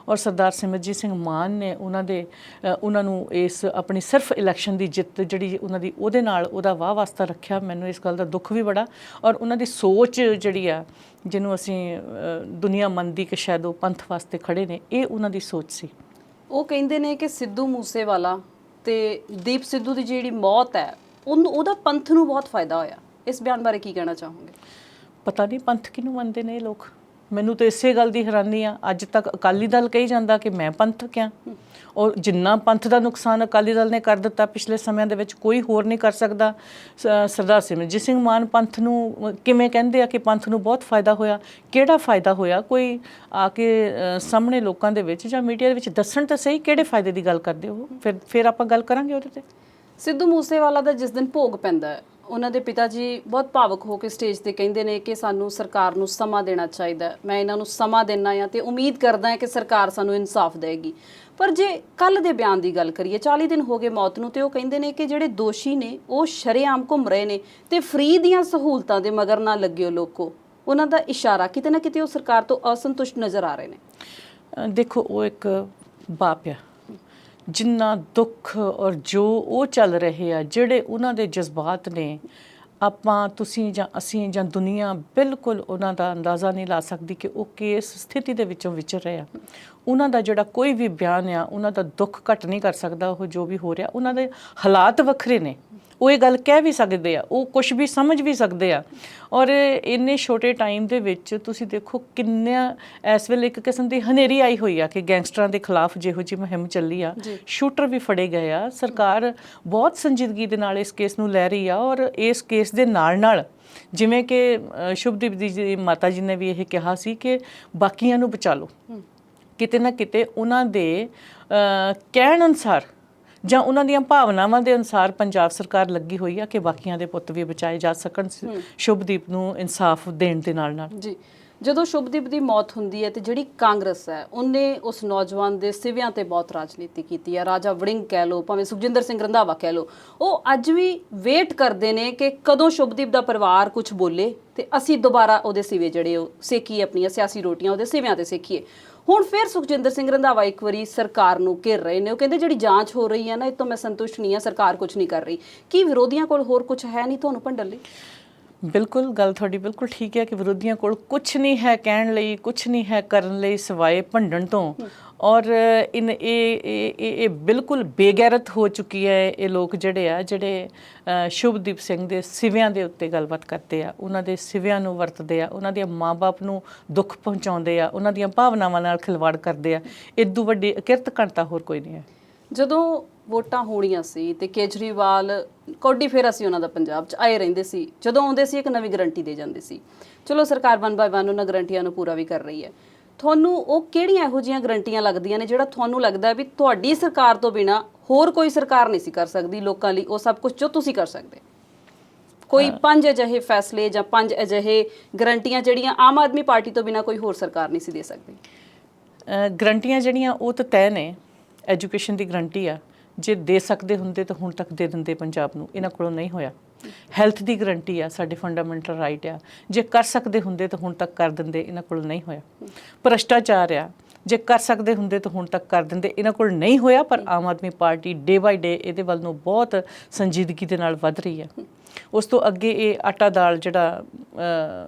ਔਰ ਸਰਦਾਰ ਸਿਮਰਜੀਤ ਸਿੰਘ ਮਾਨ ਨੇ ਉਹਨਾਂ ਨੂੰ ਇਸ ਆਪਣੀ ਸਿਰਫ ਇਲੈਕਸ਼ਨ ਦੀ ਜਿੱਤ ਜਿਹੜੀ ਉਹਨਾਂ ਦੀ ਉਹਦੇ ਨਾਲ ਉਹਦਾ ਵਾਹ ਵਾਸਤਾ ਰੱਖਿਆ। ਮੈਨੂੰ ਇਸ ਗੱਲ ਦਾ ਦੁੱਖ ਵੀ ਬੜਾ। ਔਰ ਉਹਨਾਂ ਦੀ ਸੋਚ ਜਿਹੜੀ ਆ, ਜਿਹਨੂੰ ਅਸੀਂ ਦੁਨੀਆ ਮੰਨਦੀ ਕਿ ਸ਼ਾਇਦ ਉਹ ਪੰਥ ਵਾਸਤੇ ਖੜੇ ਨੇ, ਇਹ ਉਹਨਾਂ ਦੀ ਸੋਚ ਸੀ। ਉਹ ਕਹਿੰਦੇ ਨੇ ਕਿ ਸਿੱਧੂ ਮੂਸੇਵਾਲਾ ਤੇ ਦੀਪ ਸਿੱਧੂ ਦੀ ਜਿਹੜੀ ਮੌਤ ਹੈ ਉਹਦਾ ਪੰਥ ਨੂੰ ਬਹੁਤ ਫਾਇਦਾ ਹੋਇਆ। ਇਸ ਬਿਆਨ ਬਾਰੇ ਕੀ ਕਹਿਣਾ ਚਾਹੋਗੇ? ਪਤਾ ਨਹੀਂ ਪੰਥ ਕਿਹਨੂੰ ਮੰਨਦੇ ਨੇ ਇਹ ਲੋਕ। ਮੈਨੂੰ ਤਾਂ ਇਸੇ ਗੱਲ ਦੀ ਹੈਰਾਨੀ ਆ, ਅੱਜ ਤੱਕ ਅਕਾਲੀ ਦਲ ਕਹੀ ਜਾਂਦਾ ਕਿ ਮੈਂ ਪੰਥਕ ਹਾਂ, ਔਰ ਜਿੰਨਾ ਪੰਥ ਦਾ ਨੁਕਸਾਨ ਅਕਾਲੀ ਦਲ ਨੇ ਕਰ ਦਿੱਤਾ ਪਿਛਲੇ ਸਮਿਆਂ ਦੇ ਵਿੱਚ ਕੋਈ ਹੋਰ ਨਹੀਂ ਕਰ ਸਕਦਾ। ਸਰਦਾਰ ਸਿਮਰਜੀਤ ਸਿੰਘ ਮਾਨ ਪੰਥ ਨੂੰ ਕਿਵੇਂ ਕਹਿੰਦੇ ਆ ਕਿ ਪੰਥ ਨੂੰ ਬਹੁਤ ਫਾਇਦਾ ਹੋਇਆ? ਕਿਹੜਾ ਫਾਇਦਾ ਹੋਇਆ? ਕੋਈ ਆ ਕੇ ਸਾਹਮਣੇ ਲੋਕਾਂ ਦੇ ਵਿੱਚ ਜਾਂ ਮੀਡੀਆ ਦੇ ਵਿੱਚ ਦੱਸਣ ਤਾਂ ਸਹੀ ਕਿਹੜੇ ਫਾਇਦੇ ਦੀ ਗੱਲ ਕਰਦੇ ਹੋ, ਫਿਰ ਆਪਾਂ ਗੱਲ ਕਰਾਂਗੇ ਉਹਦੇ ਤੇ। ਸਿੱਧੂ ਮੂਸੇਵਾਲਾ ਦਾ ਜਿਸ ਦਿਨ ਭੋਗ ਪੈਂਦਾ ਹੈ, ਉਹਨਾਂ ਦੇ ਪਿਤਾ ਜੀ ਬਹੁਤ ਭਾਵੁਕ ਹੋ ਕੇ ਸਟੇਜ ਤੇ ਕਹਿੰਦੇ ਨੇ ਕਿ ਸਾਨੂੰ ਸਰਕਾਰ ਨੂੰ ਸਮਾਂ ਦੇਣਾ ਚਾਹੀਦਾ, ਮੈਂ ਇਹਨਾਂ ਨੂੰ ਸਮਾਂ ਦੇਣਾ ਆ ਤੇ ਉਮੀਦ ਕਰਦਾ ਹਾਂ ਕਿ ਸਰਕਾਰ ਸਾਨੂੰ ਇਨਸਾਫ ਦੇਵੇਗੀ। ਪਰ ਜੇ ਕੱਲ ਦੇ ਬਿਆਨ ਦੀ ਗੱਲ ਕਰੀਏ, 40 ਦਿਨ ਹੋ ਗਏ ਮੌਤ ਨੂੰ, ਤੇ ਉਹ ਕਹਿੰਦੇ ਨੇ ਕਿ ਜਿਹੜੇ ਦੋਸ਼ੀ ਨੇ ਉਹ ਸ਼ਰੇਆਮ ਘੁੰਮ ਰਹੇ ਨੇ ਤੇ ਫ੍ਰੀ ਦੀਆਂ ਸਹੂਲਤਾਂ ਦੇ ਮਗਰ ਨਾ ਲੱਗਿਓ ਲੋਕੋ। ਉਹਨਾਂ ਦਾ ਇਸ਼ਾਰਾ ਕਿਤੇ ਨਾ ਕਿਤੇ ਉਹ ਸਰਕਾਰ ਤੋਂ ਅਸੰਤੁਸ਼ਟ ਨਜ਼ਰ ਆ ਰਹੇ ਨੇ। ਦੇਖੋ, ਉਹ ਇੱਕ ਬਾਪ ਆ, ਜਿੰਨਾ ਦੁੱਖ ਔਰ ਜੋ ਉਹ ਚੱਲ ਰਹੇ ਆ, ਜਿਹੜੇ ਉਹਨਾਂ ਦੇ ਜਜ਼ਬਾਤ ਨੇ, ਆਪਾਂ ਤੁਸੀਂ ਜਾਂ ਅਸੀਂ ਜਾਂ ਦੁਨੀਆ ਬਿਲਕੁਲ ਉਹਨਾਂ ਦਾ ਅੰਦਾਜ਼ਾ ਨਹੀਂ ਲਾ ਸਕਦੀ ਕਿ ਉਹ ਕਿਸ ਸਥਿਤੀ ਦੇ ਵਿੱਚੋਂ ਵਿਚਰ ਰਹੇ ਆ। ਉਹਨਾਂ ਦਾ ਜਿਹੜਾ ਕੋਈ ਵੀ ਬਿਆਨ ਆ, ਉਹਨਾਂ ਦਾ ਦੁੱਖ ਘੱਟ ਨਹੀਂ ਕਰ ਸਕਦਾ ਉਹ ਜੋ ਵੀ ਹੋ ਰਿਹਾ। ਉਹਨਾਂ ਦੇ ਹਾਲਾਤ ਵੱਖਰੇ ਨੇ, ਉਹ ਇਹ ਗੱਲ ਕਹਿ ਵੀ ਸਕਦੇ ਆ, ਉਹ ਕੁਝ ਵੀ ਸਮਝ ਵੀ ਸਕਦੇ ਆ। ਔਰ ਇੰਨੇ ਛੋਟੇ ਟਾਈਮ ਦੇ ਵਿੱਚ ਤੁਸੀਂ ਦੇਖੋ ਕਿੰਨਾ ਇਸ ਵੇਲੇ ਇੱਕ ਕਿਸਮ ਦੀ ਹਨੇਰੀ ਆਈ ਹੋਈ ਆ ਕਿ ਗੈਂਗਸਟਰਾਂ ਦੇ ਖਿਲਾਫ ਜਿਹੋ ਜਿਹੀ ਮੁਹਿੰਮ ਚੱਲੀ ਆ, ਸ਼ੂਟਰ ਵੀ ਫੜੇ ਗਏ ਆ। ਸਰਕਾਰ ਬਹੁਤ ਸੰਜੀਦਗੀ ਦੇ ਨਾਲ ਇਸ ਕੇਸ ਨੂੰ ਲੈ ਰਹੀ ਆ ਔਰ ਇਸ ਕੇਸ ਦੇ ਨਾਲ ਜਿਵੇਂ ਕਿ ਸ਼ੁਭਦੀਪ ਦੀ ਮਾਤਾ ਜੀ ਨੇ ਵੀ ਇਹ ਕਿਹਾ ਸੀ ਕਿ ਬਾਕੀਆਂ ਨੂੰ ਬਚਾ ਲਓ, ਕਿਤੇ ਨਾ ਕਿਤੇ ਉਹਨਾਂ ਦੇ ਕਹਿਣ ਅਨੁਸਾਰ ਜਾਂ ਉਹਨਾਂ ਦੀਆਂ ਭਾਵਨਾਵਾਂ ਦੇ ਅਨੁਸਾਰ ਪੰਜਾਬ ਸਰਕਾਰ ਲੱਗੀ ਹੋਈ ਆ ਕਿ ਬਾਕੀਆਂ ਦੇ ਪੁੱਤ ਵੀ ਬਚਾਏ ਜਾ ਸਕਣ, ਸ਼ੁਭਦੀਪ ਨੂੰ ਇਨਸਾਫ ਦੇਣ ਦੇ ਨਾਲ ਜੀ। ਜਦੋਂ ਸ਼ੁਭਦੀਪ ਦੀ ਮੌਤ ਹੁੰਦੀ ਹੈ ਤੇ ਜਿਹੜੀ ਕਾਂਗਰਸ ਹੈ ਉਹਨੇ ਉਸ ਨੌਜਵਾਨ ਦੇ ਸਿਵਿਆਂ ਤੇ ਬਹੁਤ ਰਾਜਨੀਤੀ ਕੀਤੀ ਹੈ। ਰਾਜਾ ਵੜਿੰਗ ਕਹਿ ਲਓ, ਭਾਵੇਂ ਸੁਖਜਿੰਦਰ ਸਿੰਘ ਰੰਧਾਵਾ ਕਹਿ ਲਓ, ਉਹ ਅੱਜ ਵੀ ਵੇਟ ਕਰਦੇ ਨੇ ਕਿ ਕਦੋਂ ਸ਼ੁਭਦੀਪ ਦਾ ਪਰਿਵਾਰ ਕੁਝ ਬੋਲੇ ਤੇ ਅਸੀਂ ਦੁਬਾਰਾ ਉਹਦੇ ਸਿਵੇ ਜਿਹੜੇ ਉਹ ਸੇਕੀਏ, ਆਪਣੀਆਂ ਸਿਆਸੀ ਰੋਟੀਆਂ ਉਹਦੇ ਸਿਵਿਆਂ ਤੇ ਸੇਕੀਏ। ਹੁਣ ਫਿਰ ਸੁਖਜਿੰਦਰ ਸਿੰਘ ਰੰਧਾਵਾ ਇੱਕ ਵਾਰੀ ਸਰਕਾਰ ਨੂੰ ਘੇਰ ਰਹੇ ਨੇ। ਉਹ ਕਹਿੰਦੇ ਜਿਹੜੀ ਜਾਂਚ ਹੋ ਰਹੀ ਹੈ ਨਾ, ਇਹ ਤੋਂ ਮੈਂ ਸੰਤੁਸ਼ਟ ਨਹੀਂ ਹਾਂ, ਸਰਕਾਰ ਕੁਝ ਨਹੀਂ ਕਰ ਰਹੀ। ਕੀ ਵਿਰੋਧੀਆਂ ਕੋਲ ਹੋਰ ਕੁਝ ਹੈ ਨਹੀਂ ਤੁਹਾਨੂੰ ਭੰਡਣ ਲਈ? ਬਿਲਕੁਲ ਗੱਲ ਤੁਹਾਡੀ ਬਿਲਕੁਲ ਠੀਕ ਹੈ ਕਿ ਵਿਰੋਧੀਆਂ ਕੋਲ ਕੁਝ ਨਹੀਂ ਹੈ ਕਹਿਣ ਲਈ, ਕੁਝ ਨਹੀਂ ਹੈ ਕਰਨ ਲਈ ਸਿਵਾਏ ਭੰਡਣ ਤੋਂ। ਔਰ ਇਹ ਬਿਲਕੁਲ ਬੇਗੈਰਤ ਹੋ ਚੁੱਕੀ ਹੈ। ਇਹ ਲੋਕ ਜਿਹੜੇ ਸ਼ੁਭਦੀਪ ਸਿੰਘ ਦੇ ਸਿਵਿਆਂ ਦੇ ਉੱਤੇ ਗੱਲਬਾਤ ਕਰਦੇ ਆ, ਉਹਨਾਂ ਦੇ ਸਿਵਿਆਂ ਨੂੰ ਵਰਤਦੇ ਆ, ਉਹਨਾਂ ਦੇ ਮਾਂ-ਬਾਪ ਨੂੰ ਦੁੱਖ ਪਹੁੰਚਾਉਂਦੇ ਆ, ਉਹਨਾਂ ਦੀਆਂ ਭਾਵਨਾਵਾਂ ਨਾਲ ਖਿਲਵਾੜ ਕਰਦੇ ਆ। ਇਦੋਂ ਵੱਡੀ ਕਿਰਤ ਘਣਤਾ ਹੋਰ ਕੋਈ ਨਹੀਂ ਹੈ। ਜਦੋਂ ਵੋਟਾਂ ਹੋਣੀਆਂ ਸੀ ਤੇ ਕੇਜਰੀਵਾਲ ਕੌਡੀ ਫੇਰਾ ਸੀ ਉਹਨਾਂ ਦਾ ਪੰਜਾਬ 'ਚ ਆਏ ਰਹਿੰਦੇ ਸੀ, ਜਦੋਂ ਆਉਂਦੇ ਸੀ ਇੱਕ ਨਵੀਂ ਗਰੰਟੀ ਦੇ ਜਾਂਦੇ ਸੀ। ਚਲੋ ਸਰਕਾਰ 1 ਬਾਏ 1 ਉਹਨਾਂ ਗਰੰਟੀਆਂ ਨੂੰ ਪੂਰਾ ਵੀ ਕਰ ਰਹੀ ਹੈ। ਤੁਹਾਨੂੰ ਉਹ ਕਿਹੜੀਆਂ ਇਹੋ ਜਿਹੀਆਂ ਗਰੰਟੀਆਂ ਲੱਗਦੀਆਂ ਨੇ ਜਿਹੜਾ ਤੁਹਾਨੂੰ ਲੱਗਦਾ ਵੀ ਤੁਹਾਡੀ ਸਰਕਾਰ ਤੋਂ ਬਿਨਾ ਹੋਰ ਕੋਈ ਸਰਕਾਰ ਨਹੀਂ ਸੀ ਕਰ ਸਕਦੀ ਲੋਕਾਂ ਲਈ ਉਹ ਸਭ ਕੁਝ ਜੋ ਤੁਸੀਂ ਕਰ ਸਕਦੇ? ਕੋਈ 5 ਅਜਿਹੇ ਫੈਸਲੇ ਜਾਂ 5 ਅਜਿਹੇ ਗਰੰਟੀਆਂ ਜਿਹੜੀਆਂ ਆਮ ਆਦਮੀ ਪਾਰਟੀ ਤੋਂ ਬਿਨਾ ਕੋਈ ਹੋਰ ਸਰਕਾਰ ਨਹੀਂ ਸੀ ਦੇ ਸਕਦੀ? ਗਰੰਟੀਆਂ ਜਿਹੜੀਆਂ ਉਹ ਤਾਂ ਤੈਅ ਨੇ। ਐਜੂਕੇਸ਼ਨ ਦੀ ਗਰੰਟੀ ਆ, ਜੇ ਦੇ ਸਕਦੇ ਹੁੰਦੇ ਤਾਂ ਹੁਣ ਤੱਕ ਦੇ ਦਿੰਦੇ ਪੰਜਾਬ ਨੂੰ, ਇਹਨਾਂ ਕੋਲੋਂ ਨਹੀਂ ਹੋਇਆ। ਹੈਲਥ ਦੀ ਗਰੰਟੀ ਆ, ਸਾਡੇ ਫੰਡਾਮੈਂਟਲ ਰਾਈਟ ਆ, ਜੇ ਕਰ ਸਕਦੇ ਹੁੰਦੇ ਤਾਂ ਹੁਣ ਤੱਕ ਕਰ ਦਿੰਦੇ, ਇਹਨਾਂ ਕੋਲ ਨਹੀਂ ਹੋਇਆ। ਭ੍ਰਸ਼ਟਾਚਾਰ ਆ, ਜੇ ਕਰ ਸਕਦੇ ਹੁੰਦੇ ਤਾਂ ਹੁਣ ਤੱਕ ਕਰ ਦਿੰਦੇ, ਇਹਨਾਂ ਕੋਲ ਨਹੀਂ ਹੋਇਆ। ਪਰ ਆਮ ਆਦਮੀ ਪਾਰਟੀ ਡੇ ਬਾਈ ਡੇ ਇਹਦੇ ਵੱਲ ਨੂੰ ਬਹੁਤ ਸੰਜੀਦਗੀ ਦੇ ਨਾਲ ਵੱਧ ਰਹੀ ਹੈ। ਉਸ ਤੋਂ ਅੱਗੇ ਇਹ ਆਟਾ ਦਾਲ ਜਿਹੜਾ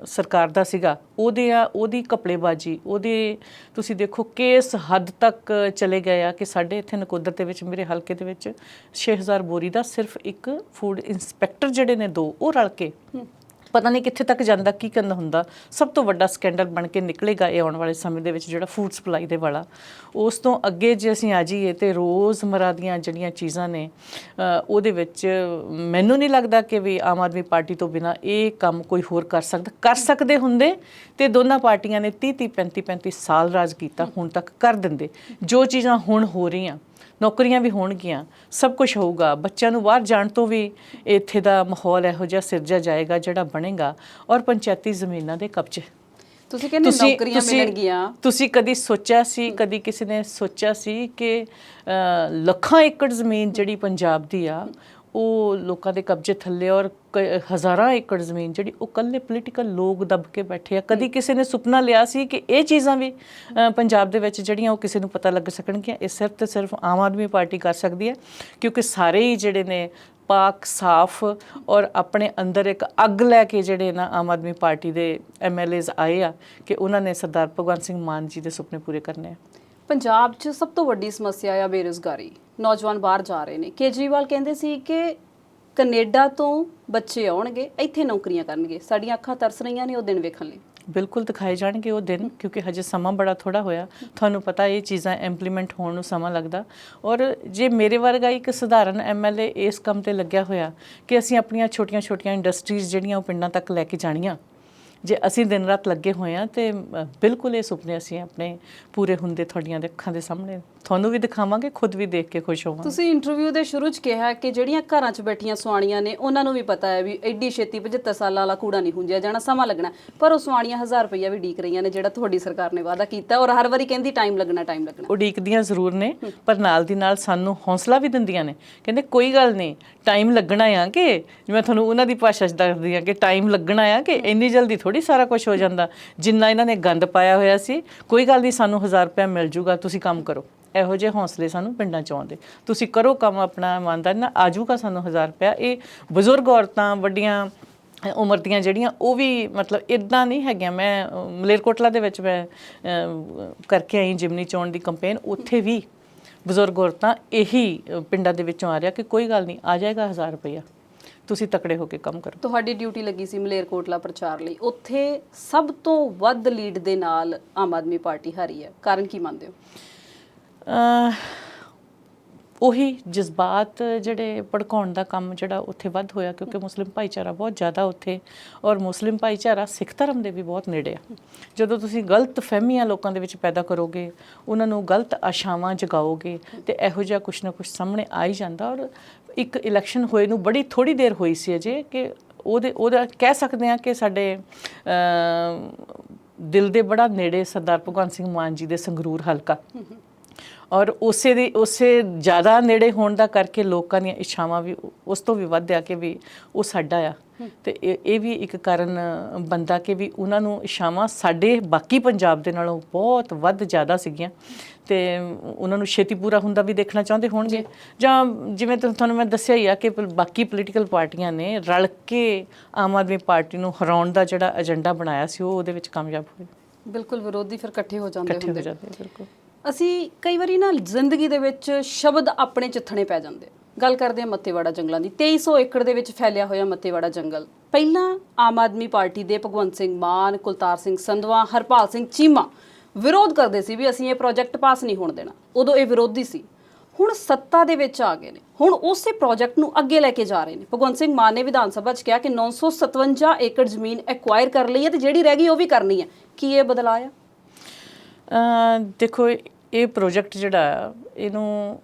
ਸਰਕਾਰ ਦਾ ਸੀਗਾ, ਉਹਦੀ ਘਪਲੇਬਾਜ਼ੀ, ਉਹਦੇ ਤੁਸੀਂ ਦੇਖੋ ਕਿਸ ਹੱਦ ਤੱਕ ਚਲੇ ਗਏ ਆ ਕਿ ਸਾਡੇ ਇੱਥੇ ਨਕੋਦਰ ਦੇ ਵਿੱਚ, ਮੇਰੇ ਹਲਕੇ ਦੇ ਵਿੱਚ 6000 ਬੋਰੀ ਦਾ ਸਿਰਫ ਇੱਕ ਫੂਡ ਇੰਸਪੈਕਟਰ ਜਿਹੜੇ ਨੇ 2 ਉਹ ਰਲ ਕੇ ਪਤਾ ਨਹੀਂ ਕਿੱਥੇ ਤੱਕ ਜਾਂਦਾ, ਕੀ ਕਰਨਾ ਹੁੰਦਾ। ਸਭ ਤੋਂ ਵੱਡਾ ਸਕੈਂਡਲ ਬਣ ਕੇ ਨਿਕਲੇਗਾ ਇਹ ਆਉਣ ਵਾਲੇ ਸਮੇਂ ਦੇ ਵਿੱਚ, ਜਿਹੜਾ ਫੂਡ ਸਪਲਾਈ ਦੇ ਵਾਲਾ। ਉਸ ਤੋਂ ਅੱਗੇ ਜੇ ਅਸੀਂ ਆ ਜਾਈਏ ਤੇ ਰੋਜ਼ਮਰਾ ਦੀਆਂ ਜਿਹੜੀਆਂ ਚੀਜ਼ਾਂ ਨੇ ਉਹਦੇ ਵਿੱਚ ਮੈਨੂੰ ਨਹੀਂ ਲੱਗਦਾ ਕਿ ਵੀ ਆਮ ਆਦਮੀ ਪਾਰਟੀ ਤੋਂ ਬਿਨਾਂ ਇਹ ਕੰਮ ਕੋਈ ਹੋਰ ਕਰ ਸਕਦਾ। ਕਰ ਸਕਦੇ ਹੁੰਦੇ ਤੇ ਦੋਨਾਂ ਪਾਰਟੀਆਂ ਨੇ 30 35 ਸਾਲ ਰਾਜ ਕੀਤਾ, ਹੁਣ ਤੱਕ ਕਰ ਦਿੰਦੇ। ਜੋ ਚੀਜ਼ਾਂ ਹੁਣ ਹੋ ਰਹੀਆਂ, ਨੌਕਰੀਆਂ ਵੀ ਹੋਣਗੀਆਂ, ਸਭ ਕੁਝ ਹੋਊਗਾ, ਬੱਚਿਆਂ ਨੂੰ ਬਾਹਰ ਜਾਣ ਤੋਂ ਵੀ ਇੱਥੇ ਦਾ ਮਾਹੌਲ ਇਹੋ ਜਿਹਾ ਸਿਰਜਿਆ ਜਾਏਗਾ ਜਿਹੜਾ ਬਣੇਗਾ। ਔਰ ਪੰਚਾਇਤੀ ਜ਼ਮੀਨਾਂ ਦੇ ਕਬਜ਼ੇ, ਤੁਸੀਂ ਕਹਿੰਦੇ ਨੌਕਰੀਆਂ ਮਿਲਣਗੀਆਂ, ਤੁਸੀਂ ਕਦੀ ਸੋਚਿਆ ਸੀ, ਕਦੀ ਕਿਸੇ ਨੇ ਸੋਚਿਆ ਸੀ ਕਿ ਲੱਖਾਂ ਏਕੜ ਜ਼ਮੀਨ ਜਿਹੜੀ ਪੰਜਾਬ ਦੀ ਆ ਉਹ ਲੋਕਾਂ ਦੇ ਕਬਜ਼ੇ ਥੱਲੇ, ਔਰ ਹਜ਼ਾਰਾਂ ਏਕੜ ਜ਼ਮੀਨ ਜਿਹੜੀ ਉਹ ਇਕੱਲੇ ਪੋਲੀਟੀਕਲ ਲੋਕ ਦੱਬ ਕੇ ਬੈਠੇ ਆ। ਕਦੀ ਕਿਸੇ ਨੇ ਸੁਪਨਾ ਲਿਆ ਸੀ ਕਿ ਇਹ ਚੀਜ਼ਾਂ ਵੀ ਪੰਜਾਬ ਦੇ ਵਿੱਚ ਜਿਹੜੀਆਂ ਉਹ ਕਿਸੇ ਨੂੰ ਪਤਾ ਲੱਗ ਸਕਣਗੀਆਂ? ਇਹ ਸਿਰਫ ਤੇ ਸਿਰਫ ਆਮ ਆਦਮੀ ਪਾਰਟੀ ਕਰ ਸਕਦੀ ਹੈ, ਕਿਉਂਕਿ ਸਾਰੇ ਹੀ ਜਿਹੜੇ ਨੇ ਪਾਕ ਸਾਫ਼ ਔਰ ਆਪਣੇ ਅੰਦਰ ਇੱਕ ਅੱਗ ਲੈ ਕੇ ਜਿਹੜੇ ਨਾ ਆਮ ਆਦਮੀ ਪਾਰਟੀ ਦੇ MLAs ਆਏ ਆ ਕਿ ਉਹਨਾਂ ਨੇ ਸਰਦਾਰ ਭਗਵੰਤ ਸਿੰਘ ਮਾਨ ਜੀ ਦੇ ਸੁਪਨੇ ਪੂਰੇ ਕਰਨੇ ਆ। ਪੰਜਾਬ 'ਚ ਸਭ ਤੋਂ ਵੱਡੀ ਸਮੱਸਿਆ ਆ ਬੇਰੁਜ਼ਗਾਰੀ। ਨੌਜਵਾਨ ਬਾਹਰ ਜਾ ਰਹੇ ਨੇ। ਕੇਜਰੀਵਾਲ ਕਹਿੰਦੇ ਸੀ ਕਿ ਕੈਨੇਡਾ ਤੋਂ ਬੱਚੇ ਆਉਣਗੇ, ਇੱਥੇ ਨੌਕਰੀਆਂ ਕਰਨਗੇ। ਸਾਡੀਆਂ ਅੱਖਾਂ ਤਰਸ ਰਹੀਆਂ ਨੇ ਉਹ ਦਿਨ ਵੇਖਣ ਲਈ। ਬਿਲਕੁਲ ਦਿਖਾਏ ਜਾਣਗੇ ਉਹ ਦਿਨ, ਕਿਉਂਕਿ ਹਜੇ ਸਮਾਂ ਬੜਾ ਥੋੜਾ ਹੋਇਆ। ਤੁਹਾਨੂੰ ਪਤਾ ਇਹ ਚੀਜ਼ਾਂ ਇੰਪਲੀਮੈਂਟ ਹੋਣ ਨੂੰ ਸਮਾਂ ਲੱਗਦਾ। ਔਰ ਜੇ ਮੇਰੇ ਵਰਗਾ ਇੱਕ ਸਧਾਰਨ MLA ਇਸ ਕੰਮ ਤੇ ਲੱਗਿਆ ਹੋਇਆ ਕਿ ਅਸੀਂ ਆਪਣੀਆਂ ਛੋਟੀਆਂ ਇੰਡਸਟਰੀਜ਼ ਜਿਹੜੀਆਂ ਉਹ ਪਿੰਡਾਂ ਤੱਕ ਲੈ ਕੇ ਜਾਣੀਆਂ, ਜੇ ਅਸੀਂ ਦਿਨ ਰਾਤ ਲੱਗੇ ਹੋਏ ਹਾਂ ਤੇ ਬਿਲਕੁਲ ਇਹ ਸੁਪਨੇ ਅਸੀਂ ਆਪਣੇ ਪੂਰੇ ਹੁੰਦੇ ਤੁਹਾਡੀਆਂ ਦੇ ਅੱਖਾਂ ਦੇ ਸਾਹਮਣੇ ਤੁਹਾਨੂੰ ਵੀ ਦਿਖਾਵਾਂਗੇ, ਖੁਦ ਵੀ ਦੇਖ ਕੇ ਖੁਸ਼ ਹੋਵਾਂਗੇ। ਤੁਸੀਂ ਇੰਟਰਵਿਊ ਦੇ ਸ਼ੁਰੂ 'ਚ ਕਿਹਾ ਕਿ ਜਿਹੜੀਆਂ ਘਰਾਂ 'ਚ ਬੈਠੀਆਂ ਸੁਆਣੀਆਂ ਨੇ ਉਹਨਾਂ ਨੂੰ ਵੀ ਪਤਾ ਹੈ ਵੀ ਐਡੀ ਛੇਤੀ 75 ਸਾਲਾਂ ਵਾਲਾ ਕੂੜਾ ਨਹੀਂ ਹੁੰਜਿਆ ਜਾਣਾ, ਸਮਾਂ ਲੱਗਣਾ। ਪਰ ਉਹ ਸੁਆਣੀਆਂ 1000 ਰੁਪਈਆ ਵੀ ਉਡੀਕ ਰਹੀਆਂ ਨੇ ਜਿਹੜਾ ਤੁਹਾਡੀ ਸਰਕਾਰ ਨੇ ਵਾਅਦਾ ਕੀਤਾ, ਔਰ ਹਰ ਵਾਰੀ ਕਹਿੰਦੀ ਟਾਈਮ ਲੱਗਣਾ। ਉਡੀਕਦੀਆਂ ਜ਼ਰੂਰ ਨੇ, ਪਰ ਨਾਲ ਦੀ ਨਾਲ ਸਾਨੂੰ ਹੌਸਲਾ ਵੀ ਦਿੰਦੀਆਂ ਨੇ। ਕਹਿੰਦੇ ਕੋਈ ਗੱਲ ਨਹੀਂ, ਟਾਈਮ ਲੱਗਣਾ ਆ, ਕਿ ਜਿਵੇਂ ਤੁਹਾਨੂੰ ਉਹਨਾਂ ਦੀ ਭਾਸ਼ਾ 'ਚ ਦੱਸਦੀ ਹਾਂ ਕਿ ਟਾਈਮ ਲੱਗਣਾ ਆ, ਕਿ ਇੰਨੀ ਜਲਦੀ ਥੋੜ੍ਹੀ ਸਾਰਾ ਕੁਝ ਹੋ ਜਾਂਦਾ। ਜਿੰਨਾ ਇਹਨਾਂ ਨੇ ਗੰਦ ਪਾਇਆ ਹੋਇਆ ਸੀ, ਕੋਈ ਗੱਲ ਨਹੀਂ, ਸਾਨੂੰ 1000 ਰੁਪਇਆ ਮਿਲ ਜੂਗਾ, ਤੁਸੀਂ ਕੰਮ ਕਰੋ। ਇਹੋ ਜਿਹੇ ਹੌਸਲੇ ਸਾਨੂੰ ਪਿੰਡਾਂ 'ਚ ਆਉਂਦੇ। ਤੁਸੀਂ ਕਰੋ ਕੰਮ ਆਪਣਾ ਇਮਾਨਦਾਰੀ ਨਾਲ, ਆ ਜੂਗਾ ਸਾਨੂੰ 1000 ਰੁਪਇਆ। ਇਹ ਬਜ਼ੁਰਗ ਔਰਤਾਂ, ਵੱਡੀਆਂ ਉਮਰ ਦੀਆਂ ਜਿਹੜੀਆਂ, ਉਹ ਵੀ ਮਤਲਬ ਇੱਦਾਂ ਨਹੀਂ ਹੈਗੀਆਂ। ਮੈਂ ਮਲੇਰਕੋਟਲਾ ਦੇ ਵਿੱਚ ਮੈਂ ਕਰਕੇ ਆਈ ਜਿਮਨੀ ਚੋਣ ਦੀ ਕੰਪੇਨ, ਉੱਥੇ ਵੀ ਬਜ਼ੁਰਗ ਔਰਤਾਂ ਇਹੀ ਪਿੰਡਾਂ ਦੇ ਵਿੱਚੋਂ ਆ ਰਿਹਾ ਕਿ ਕੋਈ ਗੱਲ ਨਹੀਂ, ਆ ਜਾਏਗਾ 1000 ਰੁਪਇਆ, ਤੁਸੀਂ ਤਕੜੇ ਹੋ ਕੇ ਕੰਮ ਕਰੋ। ਤੁਹਾਡੀ ਡਿਊਟੀ ਲੱਗੀ ਸੀ ਮਲੇਰਕੋਟਲਾ ਪ੍ਰਚਾਰ ਲਈ, ਉੱਥੇ ਸਭ ਤੋਂ ਵੱਧ ਲੀਡ ਦੇ ਨਾਲ ਆਮ ਆਦਮੀ ਪਾਰਟੀ ਹਾਰੀ ਹੈ, ਕਾਰਨ ਕੀ ਮੰਨਦੇ ਹੋ? ਉਹੀ ਜਜ਼ਬਾਤ ਜਿਹੜੇ ਭੜਕਾਉਣ ਦਾ ਕੰਮ ਜਿਹੜਾ ਉੱਥੇ ਵੱਧ ਹੋਇਆ, ਕਿਉਂਕਿ ਮੁਸਲਿਮ ਭਾਈਚਾਰਾ ਬਹੁਤ ਜ਼ਿਆਦਾ ਉੱਥੇ, ਔਰ ਮੁਸਲਿਮ ਭਾਈਚਾਰਾ ਸਿੱਖ ਧਰਮ ਦੇ ਵੀ ਬਹੁਤ ਨੇੜੇ ਆ। ਜਦੋਂ ਤੁਸੀਂ ਗਲਤ ਫਹਿਮੀਆਂ ਲੋਕਾਂ ਦੇ ਵਿੱਚ ਪੈਦਾ ਕਰੋਗੇ, ਉਹਨਾਂ ਨੂੰ ਗਲਤ ਆਸ਼ਾਵਾਂ ਜਗਾਓਗੇ, ਤੇ ਇਹੋ ਜਿਹਾ ਕੁਛ ਨਾ ਕੁਛ ਸਾਹਮਣੇ ਆ ਹੀ ਜਾਂਦਾ। ਔਰ ਇੱਕ ਇਲੈਕਸ਼ਨ ਹੋਏ ਨੂੰ ਬੜੀ ਥੋੜ੍ਹੀ ਦੇਰ ਹੋਈ ਸੀ ਅਜੇ, ਕਿ ਉਹਦਾ ਕਹਿ ਸਕਦੇ ਹਾਂ ਕਿ ਸਾਡੇ ਦਿਲ ਦੇ ਬੜਾ ਨੇੜੇ ਸਰਦਾਰ ਭਗਵੰਤ ਸਿੰਘ ਮਾਨ ਜੀ ਦੇ ਸੰਗਰੂਰ ਹਲਕਾ, ਔਰ ਉਸੇ ਜ਼ਿਆਦਾ ਨੇੜੇ ਹੋਣ ਦਾ ਕਰਕੇ ਲੋਕਾਂ ਦੀਆਂ ਇੱਛਾਵਾਂ ਵੀ ਉਸ ਤੋਂ ਵੀ ਵੱਧ ਆ ਕਿ ਵੀ ਉਹ ਸਾਡਾ ਆ। ਤੇ ਇਹ ਵੀ ਇੱਕ ਕਾਰਨ ਬਣਦਾ ਕਿ ਵੀ ਉਹਨਾਂ ਨੂੰ ਇੱਛਾਵਾਂ ਸਾਡੇ ਬਾਕੀ ਪੰਜਾਬ ਦੇ ਨਾਲੋਂ ਬਹੁਤ ਵੱਧ ਜ਼ਿਆਦਾ ਸੀਗੀਆਂ। ਤੇ ਉਹਨਾਂ ਨੂੰ ਛੇਤੀ ਪੂਰਾ ਹੁੰਦਾ ਵੀ ਦੇਖਣਾ ਚਾਹੁੰਦੇ ਹੋਣਗੇ, ਜਾਂ ਜਿਵੇਂ ਤੁਹਾਨੂੰ ਮੈਂ ਦੱਸਿਆ ਹੀ ਆ ਕਿ ਬਾਕੀ ਪੋਲੀਟੀਕਲ ਪਾਰਟੀਆਂ ਨੇ ਰਲ ਕੇ ਆਮ ਆਦਮੀ ਪਾਰਟੀ ਨੂੰ ਹਰਾਉਣ ਦਾ ਜਿਹੜਾ ਏਜੰਡਾ ਬਣਾਇਆ ਸੀ ਉਹ ਉਹਦੇ ਵਿੱਚ ਕਾਮਯਾਬ ਹੋਏ। ਬਿਲਕੁਲ, ਵਿਰੋਧੀ ਫਿਰ ਇਕੱਠੇ ਹੋ ਜਾਂਦੇ ਹੁੰਦੇ। ਬਿਲਕੁਲ। ਅਸੀਂ ਕਈ ਵਾਰੀ ਨਾ ਜ਼ਿੰਦਗੀ ਦੇ ਵਿੱਚ ਸ਼ਬਦ ਆਪਣੇ ਚਿੱਥਣੇ ਪੈ ਜਾਂਦੇ। ਗੱਲ ਕਰਦੇ ਹਾਂ ਮੱਤੇਵਾੜਾ ਜੰਗਲਾਂ ਦੀ। 2300 ਏਕੜ ਦੇ ਵਿੱਚ ਫੈਲਿਆ ਹੋਇਆ ਮੱਤੇਵਾੜਾ ਜੰਗਲ। ਪਹਿਲਾਂ ਆਮ ਆਦਮੀ ਪਾਰਟੀ ਦੇ ਭਗਵੰਤ ਸਿੰਘ ਮਾਨ, ਕੁਲਤਾਰ ਸਿੰਘ ਸੰਧਵਾ, ਹਰਪਾਲ ਸਿੰਘ ਚੀਮਾ ਵਿਰੋਧ ਕਰਦੇ ਸੀ ਵੀ ਅਸੀਂ ਇਹ ਪ੍ਰੋਜੈਕਟ ਪਾਸ ਨਹੀਂ ਹੋਣ ਦੇਣਾ। ਉਦੋਂ ਇਹ ਵਿਰੋਧੀ ਸੀ। ਹੁਣ ਸੱਤਾ ਦੇ ਵਿੱਚ ਆ ਗਏ ਨੇ, ਹੁਣ ਉਸੇ ਪ੍ਰੋਜੈਕਟ ਨੂੰ ਅੱਗੇ ਲੈ ਕੇ ਜਾ ਰਹੇ ਨੇ। ਭਗਵੰਤ ਸਿੰਘ ਮਾਨ ਨੇ ਵਿਧਾਨ ਸਭਾ 'ਚ ਕਿਹਾ ਕਿ 957 ਏਕੜ ਜ਼ਮੀਨ ਐਕਵਾਇਰ ਕਰ ਲਈ ਹੈ ਤੇ ਜਿਹੜੀ ਰਹਿ ਗਈ ਉਹ ਵੀ ਕਰਨੀ ਹੈ। ਕੀ ਇਹ ਬਦਲਾਅ ਆ? ਦੇਖੋ, ਇਹ ਪ੍ਰੋਜੈਕਟ ਜਿਹੜਾ ਇਹਨੂੰ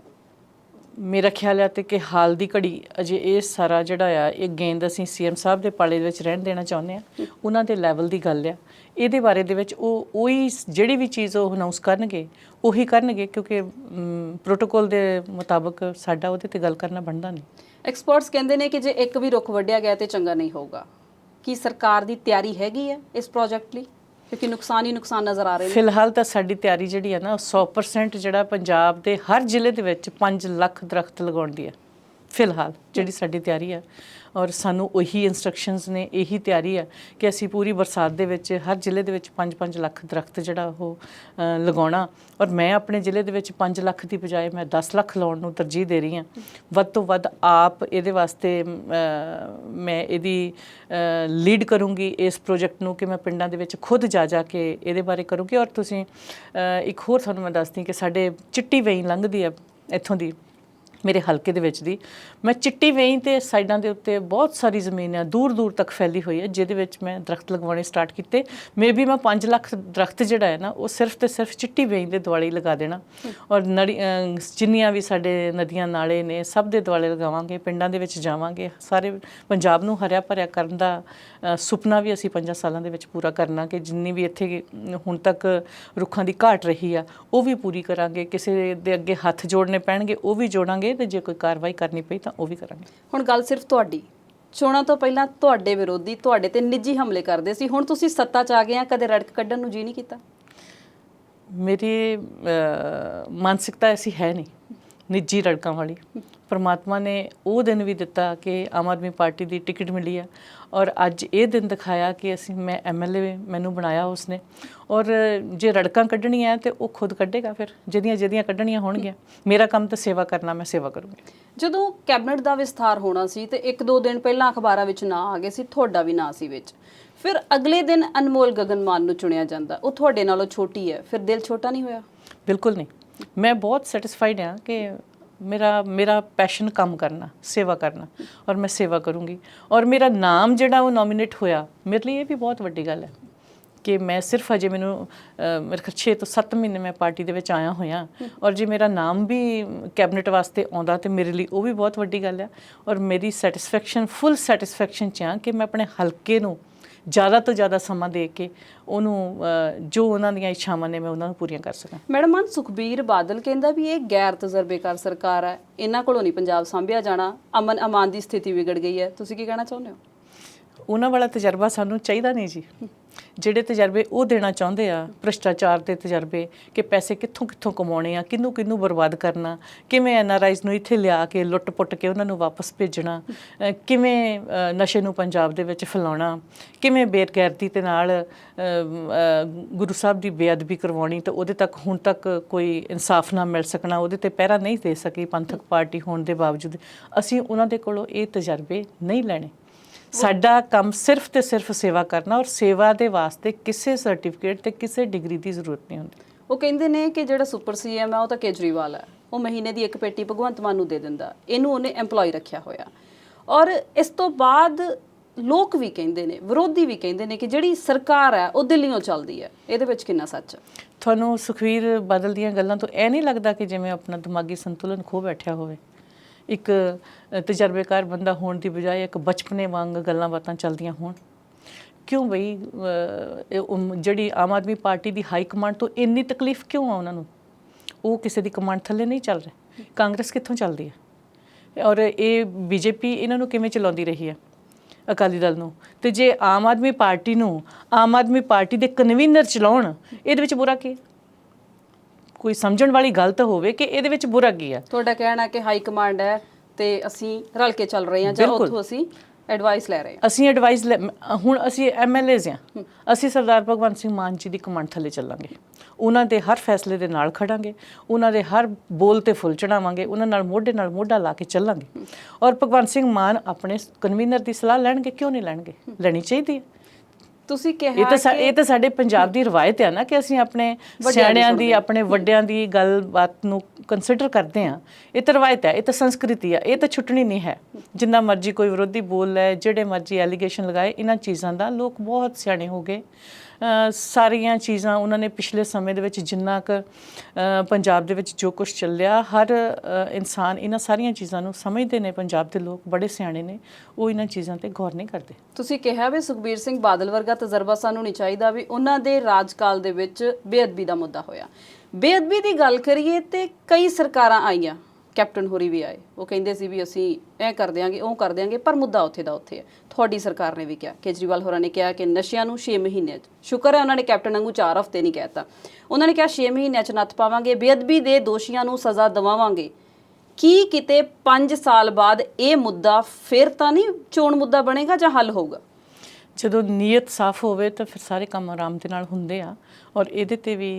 ਮੇਰਾ ਖਿਆਲ ਹੈ ਤੇ ਕਿ ਹਾਲ ਦੀ ਘੜੀ ਅਜੇ ਇਹ ਸਾਰਾ ਜਿਹੜਾ ਆ ਇਹ ਗੇਂਦ ਅਸੀਂ ਸੀਐਮ ਸਾਹਿਬ ਦੇ ਪਾਲੇ ਦੇ ਵਿੱਚ ਰਹਿਣ ਦੇਣਾ ਚਾਹੁੰਦੇ ਹਾਂ। ਉਹਨਾਂ ਦੇ ਲੈਵਲ ਦੀ ਗੱਲ ਆ। ਇਹਦੇ ਬਾਰੇ ਦੇ ਵਿੱਚ ਉਹੀ ਜਿਹੜੀ ਵੀ ਚੀਜ਼ ਉਹ ਅਨਾਉਂਸ ਕਰਨਗੇ ਉਹੀ ਕਰਨਗੇ, ਕਿਉਂਕਿ ਪ੍ਰੋਟੋਕੋਲ ਦੇ ਮੁਤਾਬਕ ਸਾਡਾ ਉਹਦੇ ਤੇ ਗੱਲ ਕਰਨਾ ਬਣਦਾ ਨਹੀਂ। ਐਕਸਪਰਟਸ ਕਹਿੰਦੇ ਨੇ ਕਿ ਜੇ ਇੱਕ ਵੀ ਰੁੱਖ ਵੱਢਿਆ ਗਿਆ ਤੇ ਚੰਗਾ ਨਹੀਂ ਹੋਊਗਾ। ਕੀ ਸਰਕਾਰ ਦੀ ਤਿਆਰੀ ਹੈਗੀ ਹੈ ਇਸ ਪ੍ਰੋਜੈਕਟ ਲਈ? ਕਿਉਂਕਿ ਨੁਕਸਾਨ ਹੀ ਨੁਕਸਾਨ ਨਜ਼ਰ ਆ ਰਹੇ ਨੇ। ਫਿਲਹਾਲ ਤਾਂ ਸਾਡੀ ਤਿਆਰੀ ਜਿਹੜੀ ਹੈ ਨਾ 100% ਜਿਹੜਾ ਪੰਜਾਬ ਦੇ ਹਰ ਜ਼ਿਲ੍ਹੇ ਦੇ ਵਿੱਚ 5 ਲੱਖ ਦਰਖਤ ਲਗਾਉਣ ਦੀ ਹੈ ਫਿਲਹਾਲ ਜਿਹੜੀ ਸਾਡੀ ਤਿਆਰੀ ਹੈ। ਔਰ ਸਾਨੂੰ ਉਹੀ ਇਨਸਟਰਕਸ਼ਨਸ ਨੇ, ਇਹੀ ਤਿਆਰੀ ਹੈ ਕਿ ਅਸੀਂ ਪੂਰੀ ਬਰਸਾਤ ਦੇ ਵਿੱਚ ਹਰ ਜ਼ਿਲ੍ਹੇ ਦੇ ਵਿੱਚ 5-5 ਲੱਖ ਦਰਖਤ ਜਿਹੜਾ ਉਹ ਲਗਾਉਣਾ। ਔਰ ਮੈਂ ਆਪਣੇ ਜ਼ਿਲ੍ਹੇ ਦੇ ਵਿੱਚ 5 ਲੱਖ ਦੀ ਬਜਾਏ ਮੈਂ 10 ਲੱਖ ਲਾਉਣ ਨੂੰ ਤਰਜੀਹ ਦੇ ਰਹੀ ਹਾਂ। ਵੱਧ ਤੋਂ ਵੱਧ ਆਪ ਇਹਦੇ ਵਾਸਤੇ ਮੈਂ ਇਹਦੀ ਲੀਡ ਕਰੂੰਗੀ ਇਸ ਪ੍ਰੋਜੈਕਟ ਨੂੰ, ਕਿ ਮੈਂ ਪਿੰਡਾਂ ਦੇ ਵਿੱਚ ਖੁਦ ਜਾ ਕੇ ਇਹਦੇ ਬਾਰੇ ਕਰੂੰਗੀ। ਔਰ ਤੁਸੀਂ ਇੱਕ ਹੋਰ ਤੁਹਾਨੂੰ ਮੈਂ ਦੱਸਦੀ ਕਿ ਸਾਡੇ ਚਿੱਟੀ ਵੇਈ ਲੰਘਦੀ ਹੈ ਇੱਥੋਂ ਦੀ, ਮੇਰੇ ਹਲਕੇ ਦੇ ਵਿੱਚ ਦੀ। ਮੈਂ ਚਿੱਟੀ ਵੇਈ ਤੇ ਸਾਈਡਾਂ ਦੇ ਉੱਤੇ ਬਹੁਤ ਸਾਰੀ ਜ਼ਮੀਨ ਹੈ ਦੂਰ ਦੂਰ ਤੱਕ ਫੈਲੀ ਹੋਈ ਹੈ, ਜਿਹਦੇ ਵਿੱਚ ਮੈਂ ਦਰਖਤ ਲਗਵਾਉਣੇ ਸਟਾਰਟ ਕੀਤੇ। ਮੇਬੀ ਮੈਂ 5 ਲੱਖ ਦਰਖਤ ਜਿਹੜਾ ਹੈ ਨਾ ਉਹ ਸਿਰਫ ਤੇ ਸਿਰਫ ਚਿੱਟੀ ਵੇਈ ਦੇ ਦੁਆਲੇ ਲਗਾ ਦੇਣਾ। ਔਰ ਜਿੰਨੀਆਂ ਵੀ ਸਾਡੇ ਨਦੀਆਂ ਨਾਲੇ ਨੇ ਸਭ ਦੇ ਦੁਆਲੇ ਲਗਾਵਾਂਗੇ। ਪਿੰਡਾਂ ਦੇ ਵਿੱਚ ਜਾਵਾਂਗੇ, ਸਾਰੇ ਪੰਜਾਬ ਨੂੰ ਹਰਿਆ ਭਰਿਆ ਕਰਨ ਦਾ ਸੁਪਨਾ ਵੀ ਅਸੀਂ 5 ਸਾਲਾਂ ਦੇ ਵਿੱਚ ਪੂਰਾ ਕਰਨਾ, ਕਿ ਜਿੰਨੀ ਵੀ ਇੱਥੇ ਹੁਣ ਤੱਕ ਰੁੱਖਾਂ ਦੀ ਘਾਟ ਰਹੀ ਆ ਉਹ ਵੀ ਪੂਰੀ ਕਰਾਂਗੇ। ਕਿਸੇ ਦੇ ਅੱਗੇ ਹੱਥ ਜੋੜਨੇ ਪੈਣਗੇ ਉਹ ਵੀ ਜੋੜਾਂਗੇ, ਤੇ ਜੇ ਕੋਈ ਕਾਰਵਾਈ ਕਰਨੀ ਪਈ ਤਾਂ ਉਹ ਵੀ ਕਰਾਂਗੇ। ਹੁਣ ਗੱਲ ਸਿਰਫ ਤੁਹਾਡੀ, ਚੋਣਾਂ ਤੋਂ ਪਹਿਲਾਂ ਤੁਹਾਡੇ ਵਿਰੋਧੀ ਤੁਹਾਡੇ ਤੇ ਨਿੱਜੀ ਹਮਲੇ ਕਰਦੇ ਸੀ, ਹੁਣ ਤੁਸੀਂ ਸੱਤਾ 'ਚ ਆ ਗਏ ਆ, ਕਦੇ ਰੜਕ ਕੱਢਣ ਨੂੰ ਜੀ ਨਹੀਂ ਕੀਤਾ? ਮੇਰੀ ਮਾਨਸਿਕਤਾ ਐਸੀ ਹੈ ਨਹੀਂ ਨਿੱਜੀ ਰੜਕਾਂ ਵਾਲੀ। ਪਰਮਾਤਮਾ ਨੇ ਉਹ ਦਿਨ ਵੀ ਦਿੱਤਾ ਕਿ ਆਮ ਆਦਮੀ ਪਾਰਟੀ ਦੀ ਟਿਕਟ ਮਿਲੀ ਆ, ਔਰ ਅੱਜ ਇਹ ਦਿਨ ਦਿਖਾਇਆ ਕਿ ਮੈਂ MLA ਮੈਨੂੰ ਬਣਾਇਆ ਉਸਨੇ। ਔਰ ਜੇ ਰੜਕਾਂ ਕੱਢਣੀਆਂ ਤੇ ਉਹ ਖੁਦ ਕੱਢੇਗਾ, ਫਿਰ ਜਿਹਦੀਆਂ ਕੱਢਣੀਆਂ ਹੋਣਗੀਆਂ। ਮੇਰਾ ਕੰਮ ਤਾਂ ਸੇਵਾ ਕਰਨਾ, ਮੈਂ ਸੇਵਾ ਕਰੂੰਗੀ। ਜਦੋਂ ਕੈਬਨਿਟ ਦਾ ਵਿਸਥਾਰ ਹੋਣਾ ਸੀ ਤੇ 1-2 ਦਿਨ ਪਹਿਲਾਂ ਅਖਬਾਰਾਂ ਵਿੱਚ ਨਾਂ ਆ ਗਏ ਸੀ, ਤੁਹਾਡਾ ਵੀ ਨਾਂ ਸੀ ਵਿੱਚ। ਫਿਰ ਅਗਲੇ ਦਿਨ ਅਨਮੋਲ ਗਗਨ ਮਾਨ ਨੂੰ ਚੁਣਿਆ ਜਾਂਦਾ, ਉਹ ਤੁਹਾਡੇ ਨਾਲੋਂ ਛੋਟੀ ਹੈ, ਫਿਰ ਦਿਲ ਛੋਟਾ ਨਹੀਂ ਹੋਇਆ? ਬਿਲਕੁਲ ਨਹੀਂ, ਮੈਂ ਬਹੁਤ ਸੈਟੀਸਫਾਈਡ ਹਾਂ ਕਿ ਮੇਰਾ ਪੈਸ਼ਨ ਕੰਮ ਕਰਨਾ, ਸੇਵਾ ਕਰਨਾ, ਔਰ ਮੈਂ ਸੇਵਾ ਕਰੂੰਗੀ। ਔਰ ਮੇਰਾ ਨਾਮ ਜਿਹੜਾ ਉਹ ਨੋਮੀਨੇਟ ਹੋਇਆ, ਮੇਰੇ ਲਈ ਇਹ ਵੀ ਬਹੁਤ ਵੱਡੀ ਗੱਲ ਹੈ ਕਿ ਮੈਂ ਸਿਰਫ ਅਜੇ ਮੈਨੂੰ ਮੇਰੇ ਖਿਆਲ 6 ਤੋਂ 7 ਮਹੀਨੇ ਮੈਂ ਪਾਰਟੀ ਦੇ ਵਿੱਚ ਆਇਆ ਹੋਇਆ, ਔਰ ਜੇ ਮੇਰਾ ਨਾਮ ਵੀ ਕੈਬਨਿਟ ਵਾਸਤੇ ਆਉਂਦਾ ਤੇ ਮੇਰੇ ਲਈ ਉਹ ਵੀ ਬਹੁਤ ਵੱਡੀ ਗੱਲ ਹੈ। ਔਰ ਮੇਰੀ ਸੈਟੀਸਫੈਕਸ਼ਨ, ਫੁੱਲ ਸੈਟੀਸਫੈਕਸ਼ਨ 'ਚ ਹਾਂ ਕਿ ਮੈਂ ਆਪਣੇ ਹਲਕੇ ਨੂੰ ਜ਼ਿਆਦਾ ਤੋਂ ਜ਼ਿਆਦਾ ਸਮਾਂ ਦੇ ਕੇ ਉਹਨੂੰ ਜੋ ਉਹਨਾਂ ਦੀਆਂ ਇੱਛਾਵਾਂ ਨੇ ਮੈਂ ਉਹਨਾਂ ਨੂੰ ਪੂਰੀਆਂ ਕਰ ਸਕਾਂ। ਮੈਡਮ, ਸੁਖਬੀਰ ਬਾਦਲ ਕਹਿੰਦਾ ਵੀ ਇਹ ਗੈਰ ਤਜਰਬੇਕਾਰ ਸਰਕਾਰ ਹੈ, ਇਹਨਾਂ ਕੋਲੋਂ ਨਹੀਂ ਪੰਜਾਬ ਸੰਭਿਆ ਜਾਣਾ, ਅਮਨ ਅਮਾਨ ਦੀ ਸਥਿਤੀ ਵਿਗੜ ਗਈ ਹੈ। ਤੁਸੀਂ ਕੀ ਕਹਿਣਾ ਚਾਹੁੰਦੇ ਹੋ? ਉਹਨਾਂ ਵਾਲਾ ਤਜਰਬਾ ਸਾਨੂੰ ਚਾਹੀਦਾ ਨਹੀਂ ਜੀ। ਜਿਹੜੇ ਤਜਰਬੇ ਉਹ ਦੇਣਾ ਚਾਹੁੰਦੇ ਆ, ਭ੍ਰਿਸ਼ਟਾਚਾਰ ਦੇ ਤਜਰਬੇ, ਕਿ ਪੈਸੇ ਕਿੱਥੋਂ ਕਮਾਉਣੇ ਆ, ਕਿਹਨੂੰ ਬਰਬਾਦ ਕਰਨਾ, ਕਿਵੇਂ NRIs ਨੂੰ ਇੱਥੇ ਲਿਆ ਕੇ ਲੁੱਟ-ਪੁੱਟ ਕੇ ਉਹਨਾਂ ਨੂੰ ਵਾਪਸ ਭੇਜਣਾ, ਕਿਵੇਂ ਨਸ਼ੇ ਨੂੰ ਪੰਜਾਬ ਦੇ ਵਿੱਚ ਫੈਲਾਉਣਾ, ਕਿਵੇਂ ਬੇਗੈਰਤੀ ਦੇ ਨਾਲ ਗੁਰੂ ਸਾਹਿਬ ਦੀ ਬੇਅਦਬੀ ਕਰਵਾਉਣੀ ਤੇ ਉਹਦੇ ਤੱਕ ਹੁਣ ਤੱਕ ਕੋਈ ਇਨਸਾਫ ਨਾ ਮਿਲ ਸਕਣਾ, ਉਹਦੇ ਤੇ ਪਹਿਰਾ ਨਹੀਂ ਦੇ ਸਕੀ ਪੰਥਕ ਪਾਰਟੀ ਹੋਣ ਦੇ ਬਾਵਜੂਦ। ਅਸੀਂ ਉਹਨਾਂ ਦੇ ਕੋਲੋਂ ਇਹ ਤਜਰਬੇ ਨਹੀਂ ਲੈਣੇ। ਸਾਡਾ ਕੰਮ ਸਿਰਫ ਤੇ ਸਿਰਫ ਸੇਵਾ ਕਰਨਾ, ਔਰ ਸੇਵਾ ਦੇ ਵਾਸਤੇ ਕਿਸੇ ਸਰਟੀਫਿਕੇਟ ਤੇ ਕਿਸੇ ਡਿਗਰੀ ਦੀ ਜ਼ਰੂਰਤ ਨਹੀਂ ਹੁੰਦੀ। ਉਹ ਕਹਿੰਦੇ ਨੇ ਕਿ ਜਿਹੜਾ ਸੁਪਰ CM ਹੈ ਉਹ ਤਾਂ ਕੇਜਰੀਵਾਲ ਹੈ, ਉਹ ਮਹੀਨੇ ਦੀ ਇੱਕ ਪੇਟੀ ਭਗਵੰਤ ਮਾਨ ਨੂੰ ਦੇ ਦਿੰਦਾ, ਇਹਨੂੰ ਉਹਨੇ EMPLOYE ਰੱਖਿਆ ਹੋਇਆ। ਔਰ ਇਸ ਤੋਂ ਬਾਅਦ ਲੋਕ ਵੀ ਕਹਿੰਦੇ ਨੇ, ਵਿਰੋਧੀ ਵੀ ਕਹਿੰਦੇ ਨੇ ਕਿ ਜਿਹੜੀ ਸਰਕਾਰ ਹੈ ਉਹ ਦਿੱਲੀੋਂ ਚੱਲਦੀ ਹੈ। ਇਹਦੇ ਵਿੱਚ ਕਿੰਨਾ ਸੱਚ ਹੈ? ਤੁਹਾਨੂੰ ਸੁਖਬੀਰ ਬਾਦਲ ਦੀਆਂ ਗੱਲਾਂ ਤੋਂ ਇਹ ਨਹੀਂ ਲੱਗਦਾ ਕਿ ਜਿਵੇਂ ਆਪਣਾ ਦਿਮਾਗੀ ਸੰਤੁਲਨ ਖੋ ਬੈਠਿਆ ਹੋਵੇ? ਇੱਕ ਤਜਰਬੇਕਾਰ ਬੰਦਾ ਹੋਣ ਦੀ ਬਜਾਏ ਇੱਕ ਬਚਪਨੇ ਵਾਂਗ ਗੱਲਾਂ ਬਾਤਾਂ ਚੱਲਦੀਆਂ ਹੋਣ? ਕਿਉਂ ਬਈ ਜਿਹੜੀ ਆਮ ਆਦਮੀ ਪਾਰਟੀ ਦੀ ਹਾਈ ਕਮਾਂਡ ਤੋਂ ਇੰਨੀ ਤਕਲੀਫ ਕਿਉਂ ਆ ਉਹਨਾਂ ਨੂੰ? ਉਹ ਕਿਸੇ ਦੀ ਕਮਾਂਡ ਥੱਲੇ ਨਹੀਂ ਚੱਲ ਰਹੇ। ਕਾਂਗਰਸ ਕਿੱਥੋਂ ਚੱਲਦੀ ਹੈ? ਔਰ ਇਹ BJP ਇਹਨਾਂ ਨੂੰ ਕਿਵੇਂ ਚਲਾਉਂਦੀ ਰਹੀ ਹੈ, ਅਕਾਲੀ ਦਲ ਨੂੰ? ਤੇ ਜੇ ਆਮ ਆਦਮੀ ਪਾਰਟੀ ਨੂੰ ਆਮ ਆਦਮੀ ਪਾਰਟੀ ਦੇ ਕਨਵੀਨਰ ਚਲਾਉਣ, ਇਹਦੇ ਵਿੱਚ ਬੁਰਾ ਕੀ? ਕੋਈ ਸਮਝਣ ਵਾਲੀ ਗੱਲ ਤਾਂ ਹੋਵੇ ਕਿ ਇਹਦੇ ਵਿੱਚ ਬੁਰਾ ਕੀ ਆ। ਤੁਹਾਡਾ ਕਹਿਣਾ ਕਿ ਹਾਈ ਕਮਾਂਡ ਹੈ ਤੇ ਅਸੀਂ ਰਲ ਕੇ ਚੱਲ ਰਹੇ ਹਾਂ ਜਾਂ ਉੱਥੋਂ ਅਸੀਂ ਐਡਵਾਈਸ ਲੈ ਰਹੇ ਹਾਂ। ਅਸੀਂ ਐਡਵਾਈਸ ਹੁਣ ਅਸੀਂ MLAs ਹਾਂ, ਅਸੀਂ ਸਰਦਾਰ ਭਗਵੰਤ ਸਿੰਘ ਮਾਨ ਜੀ ਦੀ ਕਮਾਂਡ ਥੱਲੇ ਚੱਲਾਂਗੇ, ਉਹਨਾਂ ਦੇ ਹਰ ਫੈਸਲੇ ਦੇ ਨਾਲ ਖੜਾਂਗੇ, ਉਹਨਾਂ ਦੇ ਹਰ ਬੋਲ ਤੇ ਫੁੱਲ ਚੜਾਵਾਂਗੇ, ਉਹਨਾਂ ਨਾਲ ਮੋਢਾ ਲਾ ਕੇ ਚੱਲਾਂਗੇ। ਔਰ ਭਗਵੰਤ ਸਿੰਘ ਮਾਨ ਆਪਣੇ ਕਨਵੀਨਰ ਦੀ ਸਲਾਹ ਲੈਣਗੇ, ਕਿਉਂ ਨਹੀਂ ਲੈਣਗੇ, ਲੈਣੀ ਚਾਹੀਦੀ ਹੈ। ਤੁਸੀਂ ਕਿਹਾ ਇਹ ਤਾਂ ਸਾਡੇ ਪੰਜਾਬ ਦੀ ਰਵਾਇਤ ਹੈ ਨਾ ਕਿ ਅਸੀਂ ਆਪਣੇ ਸਿਆਣਿਆਂ ਦੀ, ਆਪਣੇ ਵੱਡਿਆਂ ਦੀ ਗੱਲਬਾਤ ਨੂੰ ਕੰਸੀਡਰ ਕਰਦੇ ਹਾਂ। ਇਹ ਤਾਂ ਰਵਾਇਤ ਹੈ, ਇਹ ਤਾਂ ਸੰਸਕ੍ਰਿਤੀ ਆ, ਇਹ ਤਾਂ ਛੁੱਟਣੀ ਨਹੀਂ ਹੈ। ਜਿੰਨਾ ਮਰਜ਼ੀ ਕੋਈ ਵਿਰੋਧੀ ਬੋਲ ਲੈ, ਜਿਹੜੇ ਮਰਜ਼ੀ ਐਲੀਗੇਸ਼ਨ ਲਗਾਏ, ਇਹਨਾਂ ਚੀਜ਼ਾਂ ਦਾ ਲੋਕ ਬਹੁਤ ਸਿਆਣੇ ਹੋ ਗਏ। ਸਾਰੀਆਂ ਚੀਜ਼ਾਂ ਉਹਨਾਂ ਨੇ ਪਿਛਲੇ ਸਮੇਂ ਦੇ ਵਿੱਚ ਜਿੰਨਾ ਕੁ ਪੰਜਾਬ ਦੇ ਵਿੱਚ ਜੋ ਕੁਝ ਚੱਲਿਆ, ਹਰ ਇਨਸਾਨ ਇਹਨਾਂ ਸਾਰੀਆਂ ਚੀਜ਼ਾਂ ਨੂੰ ਸਮਝਦੇ ਨੇ। ਪੰਜਾਬ ਦੇ ਲੋਕ ਬੜੇ ਸਿਆਣੇ ਨੇ, ਉਹ ਇਹਨਾਂ ਚੀਜ਼ਾਂ ਤੇ ਗੌਰ ਨਹੀਂ ਕਰਦੇ। ਤੁਸੀਂ ਕਿਹਾ ਵੀ ਸੁਖਬੀਰ ਸਿੰਘ ਬਾਦਲ ਵਰਗਾ ਤਜਰਬਾ ਸਾਨੂੰ ਨਹੀਂ ਚਾਹੀਦਾ, ਵੀ ਉਹਨਾਂ ਦੇ ਰਾਜਕਾਲ ਦੇ ਵਿੱਚ ਬੇਅਦਬੀ ਦਾ ਮੁੱਦਾ ਹੋਇਆ। ਬੇਅਦਬੀ ਦੀ ਗੱਲ ਕਰੀਏ ਤੇ ਕਈ ਸਰਕਾਰਾਂ ਆਈਆਂ, ਕੈਪਟਨ ਹੋਰੀ ਵੀ ਆਏ, ਉਹ ਕਹਿੰਦੇ ਸੀ ਵੀ ਅਸੀਂ ਇਹ ਕਰ ਦਿਆਂਗੇ, ਉਹ ਕਰ ਦਿਆਂਗੇ, ਪਰ ਮੁੱਦਾ ਉੱਥੇ ਦਾ ਉੱਥੇ ਹੈ। ਤੁਹਾਡੀ ਸਰਕਾਰ ਨੇ ਵੀ ਕਿਹਾ, ਕੇਜਰੀਵਾਲ ਹੋਰਾਂ ਨੇ ਕਿਹਾ ਕਿ ਨਸ਼ਿਆਂ ਨੂੰ 6 ਮਹੀਨਿਆਂ 'ਚ, ਸ਼ੁਕਰ ਹੈ ਉਹਨਾਂ ਨੇ ਕੈਪਟਨ ਵਾਂਗੂ 4 ਹਫ਼ਤੇ ਨਹੀਂ ਕਹਿਤਾ, ਉਹਨਾਂ ਨੇ ਕਿਹਾ 6 ਮਹੀਨਿਆਂ 'ਚ ਨੱਥ ਪਾਵਾਂਗੇ, ਬੇਅਦਬੀ ਦੇ ਦੋਸ਼ੀਆਂ ਨੂੰ ਸਜ਼ਾ ਦਿਵਾਵਾਂਗੇ। ਕੀ ਕਿਤੇ 5 ਸਾਲ ਬਾਅਦ ਇਹ ਮੁੱਦਾ ਫਿਰ ਤਾਂ ਨਹੀਂ ਚੋਣ ਮੁੱਦਾ ਬਣੇਗਾ ਜਾਂ ਹੱਲ ਹੋਊਗਾ? ਜਦੋਂ ਨੀਅਤ ਸਾਫ਼ ਹੋਵੇ ਤਾਂ ਫਿਰ ਸਾਰੇ ਕੰਮ ਆਰਾਮ ਦੇ ਨਾਲ ਹੁੰਦੇ ਆ। ਔਰ ਇਹਦੇ ਤੇ ਵੀ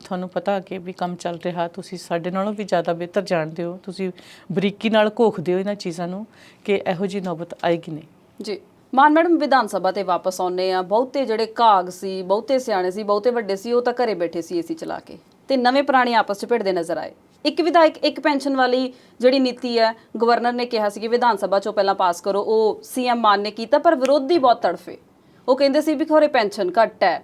ਤੁਹਾਨੂੰ ਪਤਾ ਕਿ ਵੀ ਕੰਮ ਚੱਲ ਰਿਹਾ, ਤੁਸੀਂ ਸਾਡੇ ਨਾਲੋਂ ਵੀ ਜ਼ਿਆਦਾ ਬਿਹਤਰ ਜਾਣਦੇ ਹੋ, ਤੁਸੀਂ ਬਰੀਕੀ ਨਾਲ ਘੋਖਦੇ ਹੋ ਇਹਨਾਂ ਚੀਜ਼ਾਂ ਨੂੰ ਕਿ ਇਹੋ ਜਿਹੀ ਨੌਬਤ ਆਏਗੀ ਨਹੀਂ। ਜੀ ਮਾਨ ਮੈਡਮ, ਵਿਧਾਨ ਸਭਾ ਤੇ ਵਾਪਸ ਆਉਂਦੇ ਆ। ਬਹੁਤੇ ਜਿਹੜੇ ਘਾਗ ਸੀ, ਬਹੁਤੇ ਸਿਆਣੇ ਸੀ, ਬਹੁਤੇ ਵੱਡੇ ਸੀ, ਉਹ ਤਾਂ ਘਰੇ ਬੈਠੇ ਸੀ ਏਸੀ ਚਲਾ ਕੇ, ਤੇ ਨਵੇਂ ਪੁਰਾਣੇ ਆਪਸ 'ਚ ਭਿੜਦੇ ਨਜ਼ਰ ਆਏ। ਇੱਕ ਵਿਧਾਇਕ ਇੱਕ ਪੈਨਸ਼ਨ ਵਾਲੀ ਜਿਹੜੀ ਨੀਤੀ ਹੈ, ਗਵਰਨਰ ਨੇ ਕਿਹਾ ਸੀ ਕਿ ਵਿਧਾਨ ਸਭਾ 'ਚੋਂ ਪਹਿਲਾਂ ਪਾਸ ਕਰੋ, ਉਹ CM ਮਾਨ ਨੇ ਕੀਤਾ, ਪਰ ਵਿਰੋਧੀ ਬਹੁਤ ਤੜਫੇ। ਉਹ ਕਹਿੰਦੇ ਸੀ ਵੀ ਖੋਰੇ ਪੈਨਸ਼ਨ ਘੱਟ ਹੈ।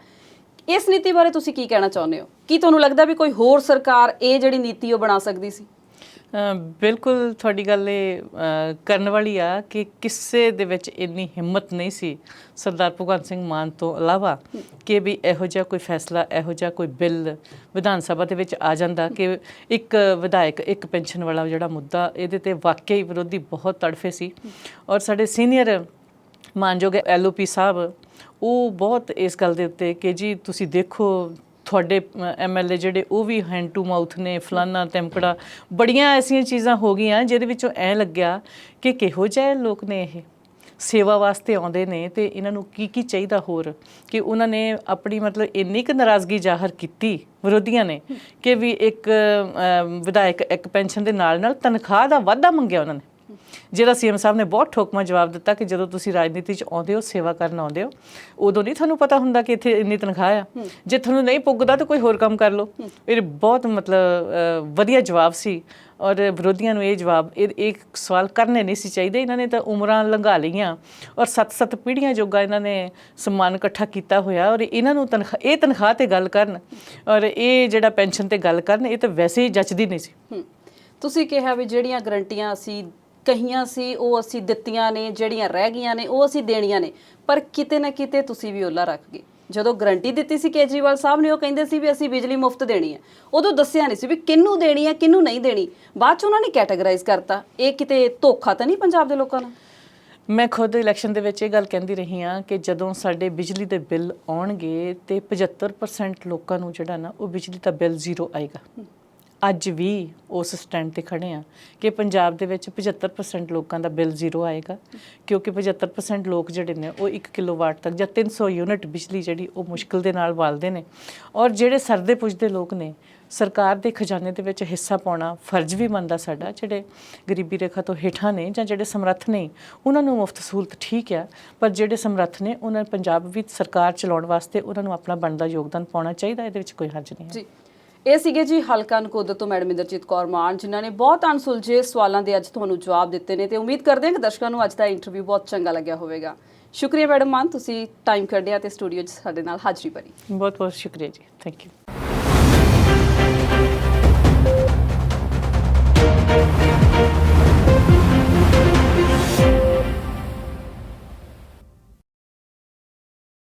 ਇਸ ਨੀਤੀ ਬਾਰੇ ਤੁਸੀਂ ਕੀ ਕਹਿਣਾ ਚਾਹੁੰਦੇ ਹੋ? ਕੀ ਤੁਹਾਨੂੰ ਲੱਗਦਾ ਵੀ ਕੋਈ ਹੋਰ ਸਰਕਾਰ ਇਹ ਜਿਹੜੀ ਨੀਤੀ ਉਹ ਬਣਾ ਸਕਦੀ ਸੀ? ਬਿਲਕੁਲ ਤੁਹਾਡੀ ਗੱਲ ਇਹ ਕਰਨ ਵਾਲੀ ਆ ਕਿ ਕਿਸੇ ਦੇ ਵਿੱਚ ਇੰਨੀ ਹਿੰਮਤ ਨਹੀਂ ਸੀ ਸਰਦਾਰ ਭਗਵੰਤ ਸਿੰਘ ਮਾਨ ਤੋਂ ਇਲਾਵਾ ਕਿ ਵੀ ਇਹੋ ਜਿਹਾ ਕੋਈ ਫੈਸਲਾ, ਇਹੋ ਜਿਹਾ ਕੋਈ ਬਿੱਲ ਵਿਧਾਨ ਸਭਾ ਦੇ ਵਿੱਚ ਆ ਜਾਂਦਾ ਕਿ ਇੱਕ ਵਿਧਾਇਕ ਇੱਕ ਪੈਨਸ਼ਨ ਵਾਲਾ ਜਿਹੜਾ ਮੁੱਦਾ, ਇਹਦੇ ਤੇ ਵਾਕਈ ਵਿਰੋਧੀ ਬਹੁਤ ਤੜਫੇ ਸੀ। ਔਰ ਸਾਡੇ ਸੀਨੀਅਰ ਮਾਨਯੋਗ LOP ਸਾਹਿਬ, ਉਹ ਬਹੁਤ ਇਸ ਗੱਲ ਦੇ ਉੱਤੇ ਕਿ ਜੀ ਤੁਸੀਂ ਦੇਖੋ ਤੁਹਾਡੇ MLA ਜਿਹੜੇ ਉਹ ਵੀ ਹੈਂਡ ਟੂ ਮਾਊਥ ਨੇ, ਫਲਾਨਾ ਧਮਕੜਾ, ਬੜੀਆਂ ਐਸੀਆਂ ਚੀਜ਼ਾਂ ਹੋ ਗਈਆਂ ਜਿਹਦੇ ਵਿੱਚੋਂ ਐਂ ਲੱਗਿਆ ਕਿ ਕਿਹੋ ਜਿਹੇ ਲੋਕ ਨੇ, ਇਹ ਸੇਵਾ ਵਾਸਤੇ ਆਉਂਦੇ ਨੇ ਤੇ ਇਹਨਾਂ ਨੂੰ ਕੀ ਕੀ ਚਾਹੀਦਾ ਹੋਰ, ਕਿ ਉਹਨਾਂ ਨੇ ਆਪਣੀ ਮਤਲਬ ਇੰਨੀ ਕੁ ਨਾਰਾਜ਼ਗੀ ਜ਼ਾਹਰ ਕੀਤੀ ਵਿਰੋਧੀਆਂ ਨੇ ਕਿ ਵੀ ਇੱਕ ਵਿਧਾਇਕ ਇੱਕ ਪੈਨਸ਼ਨ ਦੇ ਨਾਲ ਨਾਲ ਤਨਖਾਹ ਦਾ ਵਾਧਾ ਮੰਗਿਆ ਉਹਨਾਂ ਨੇ, ਜਿਹੜਾ CM ਸਾਹਿਬ ਨੇ ਬਹੁਤ ਠੋਕਵਾਂ ਜਵਾਬ ਦਿੱਤਾ ਕਿ ਜਦੋਂ ਤੁਸੀਂ ਰਾਜਨੀਤੀ 'ਚ ਆਉਂਦੇ ਹੋ, ਸੇਵਾ ਕਰਨ ਆਉਂਦੇ ਹੋ, ਉਦੋਂ ਨਹੀਂ ਤੁਹਾਨੂੰ ਪਤਾ ਹੁੰਦਾ ਕਿ ਇੱਥੇ ਇੰਨੀ ਤਨਖਾਹ ਆ, ਜੇ ਤੁਹਾਨੂੰ ਨਹੀਂ ਪੁੱਗਦਾ ਤਾਂ ਕੋਈ ਹੋਰ ਕੰਮ ਕਰ ਲਓ। ਇਹ ਬਹੁਤ ਮਤਲਬ ਵਧੀਆ ਜਵਾਬ ਸੀ। ਔਰ ਵਿਰੋਧੀਆਂ ਨੂੰ ਇਹ ਜਵਾਬ, ਇਹ ਸਵਾਲ ਕਰਨੇ ਨਹੀਂ ਸੀ ਚਾਹੀਦੇ। ਇਹਨਾਂ ਨੇ ਤਾਂ ਉਮਰਾਂ ਲੰਘਾ ਲਈਆਂ ਔਰ 7-7 ਪੀੜ੍ਹੀਆਂ ਜੋਗਾ ਇਹਨਾਂ ਨੇ ਸਨਮਾਨ ਇਕੱਠਾ ਕੀਤਾ ਹੋਇਆ, ਔਰ ਇਹਨਾਂ ਨੂੰ ਤਨਖਾਹ ਤੇ ਗੱਲ ਕਰਨ ਔਰ ਇਹ ਜਿਹੜਾ ਪੈਨਸ਼ਨ ਤੇ ਗੱਲ ਕਰਨ, ਇਹ ਤਾਂ ਵੈਸੇ ਹੀ ਜੱਚਦੀ ਨਹੀਂ ਸੀ। ਤੁਸੀਂ ਕਿਹਾ ਵੀ ਜਿਹੜੀਆਂ ਗਰੰਟੀਆਂ ਅਸੀਂ ਕਹੀਆਂ ਸੀ ਉਹ ਅਸੀਂ ਦਿੱਤੀਆਂ ਨੇ, ਜਿਹੜੀਆਂ ਰਹਿ ਗਈਆਂ ਨੇ ਉਹ ਅਸੀਂ ਦੇਣੀਆਂ ਨੇ, ਪਰ ਕਿਤੇ ਨਾ ਕਿਤੇ ਤੁਸੀਂ ਵੀ ਓਲਾ ਰੱਖ ਗਏ। ਜਦੋਂ ਗਰੰਟੀ ਦਿੱਤੀ ਸੀ ਕੇਜਰੀਵਾਲ ਸਾਹਿਬ ਨੇ, ਉਹ ਕਹਿੰਦੇ ਸੀ ਵੀ ਅਸੀਂ ਬਿਜਲੀ ਮੁਫਤ ਦੇਣੀ ਹੈ, ਉਦੋਂ ਦੱਸਿਆ ਨਹੀਂ ਸੀ ਵੀ ਕਿਹਨੂੰ ਦੇਣੀ ਹੈ, ਕਿਹਨੂੰ ਨਹੀਂ ਦੇਣੀ। ਬਾਅਦ 'ਚ ਉਹਨਾਂ ਨੇ ਕੈਟਾਗਰਾਈਜ਼ ਕਰਤਾ। ਇਹ ਕਿਤੇ ਧੋਖਾ ਤਾਂ ਨਹੀਂ ਪੰਜਾਬ ਦੇ ਲੋਕਾਂ ਨਾਲ? ਮੈਂ ਖੁਦ ਇਲੈਕਸ਼ਨ ਦੇ ਵਿੱਚ ਇਹ ਗੱਲ ਕਹਿੰਦੀ ਰਹੀ ਹਾਂ ਕਿ ਜਦੋਂ ਸਾਡੇ ਬਿਜਲੀ ਦੇ ਬਿੱਲ ਆਉਣਗੇ ਤੇ 75% ਲੋਕਾਂ ਨੂੰ ਜਿਹੜਾ ਨਾ ਉਹ ਬਿਜਲੀ ਦਾ ਬਿੱਲ ਜ਼ੀਰੋ ਆਏਗਾ। ਅੱਜ ਵੀ ਉਸ ਸਟੈਂਡ ਤੇ ਖੜੇ ਆ ਕਿ ਪੰਜਾਬ ਦੇ ਵਿੱਚ 75% ਲੋਕਾਂ ਦਾ ਬਿੱਲ ਜ਼ੀਰੋ ਆਏਗਾ, ਕਿਉਂਕਿ 75% ਲੋਕ ਜਿਹੜੇ ਨੇ ਉਹ 1 ਕਿਲੋਵਾਟ ਤੱਕ ਜਾਂ 300 ਯੂਨਿਟ ਬਿਜਲੀ ਜਿਹੜੀ ਉਹ ਮੁਸ਼ਕਿਲ ਦੇ ਨਾਲ ਬਾਲਦੇ ਨੇ। ਔਰ ਜਿਹੜੇ ਸਰਦੇ ਪੁੱਜਦੇ ਲੋਕ ਨੇ, ਸਰਕਾਰ ਦੇ ਖਜ਼ਾਨੇ ਦੇ ਵਿੱਚ ਹਿੱਸਾ ਪਾਉਣਾ ਫਰਜ਼ ਵੀ ਬਣਦਾ ਸਾਡਾ। ਜਿਹੜੇ ਗਰੀਬੀ ਰੇਖਾ ਤੋਂ ਹੇਠਾਂ ਨੇ ਜਾਂ ਜਿਹੜੇ ਸਮਰੱਥ ਨੇ, ਉਹਨਾਂ ਨੂੰ ਮੁਫਤ ਸਹੂਲਤ ਠੀਕ ਆ, ਪਰ ਜਿਹੜੇ ਸਮਰੱਥ ਨੇ ਉਹਨਾਂ ਪੰਜਾਬ ਵਿੱਚ ਸਰਕਾਰ ਚਲਾਉਣ ਵਾਸਤੇ ਉਹਨਾਂ ਨੂੰ ਆਪਣਾ ਬਣਦਾ ਯੋਗਦਾਨ ਪਾਉਣਾ ਚਾਹੀਦਾ। ਇਹਦੇ ਵਿੱਚ ਕੋਈ ਹਰਜ ਨਹੀਂ ਹੈ। ਇਹ ਸੀਗੇ ਜੀ ਹਲਕਾ ਨਕੋਦਰ ਤੋਂ ਮੈਡਮ ਇੰਦਰਜੀਤ ਕੌਰ ਮਾਨ, ਜਿਨ੍ਹਾਂ ਨੇ ਬਹੁਤ ਅਣਸੁਲਝੇ ਸਵਾਲਾਂ ਦੇ ਅੱਜ ਤੁਹਾਨੂੰ ਜਵਾਬ ਦਿੱਤੇ ਨੇ, ਤੇ ਉਮੀਦ ਕਰਦੇ ਹਾਂ ਕਿ ਦਰਸ਼ਕਾਂ ਨੂੰ ਅੱਜ ਦਾ ਇੰਟਰਵਿਊ ਬਹੁਤ ਚੰਗਾ ਲੱਗਿਆ ਹੋਵੇਗਾ। ਸ਼ੁਕਰੀਆ ਮੈਡਮ ਮਾਨ, ਤੁਸੀਂ ਟਾਈਮ ਕੱਢਿਆ ਤੇ ਸਟੂਡੀਓ 'ਚ ਸਾਡੇ ਨਾਲ ਹਾਜ਼ਰੀ ਭਰੀ। ਬਹੁਤ ਬਹੁਤ ਸ਼ੁਕਰੀਆ ਜੀ, ਥੈਂਕ ਯੂ।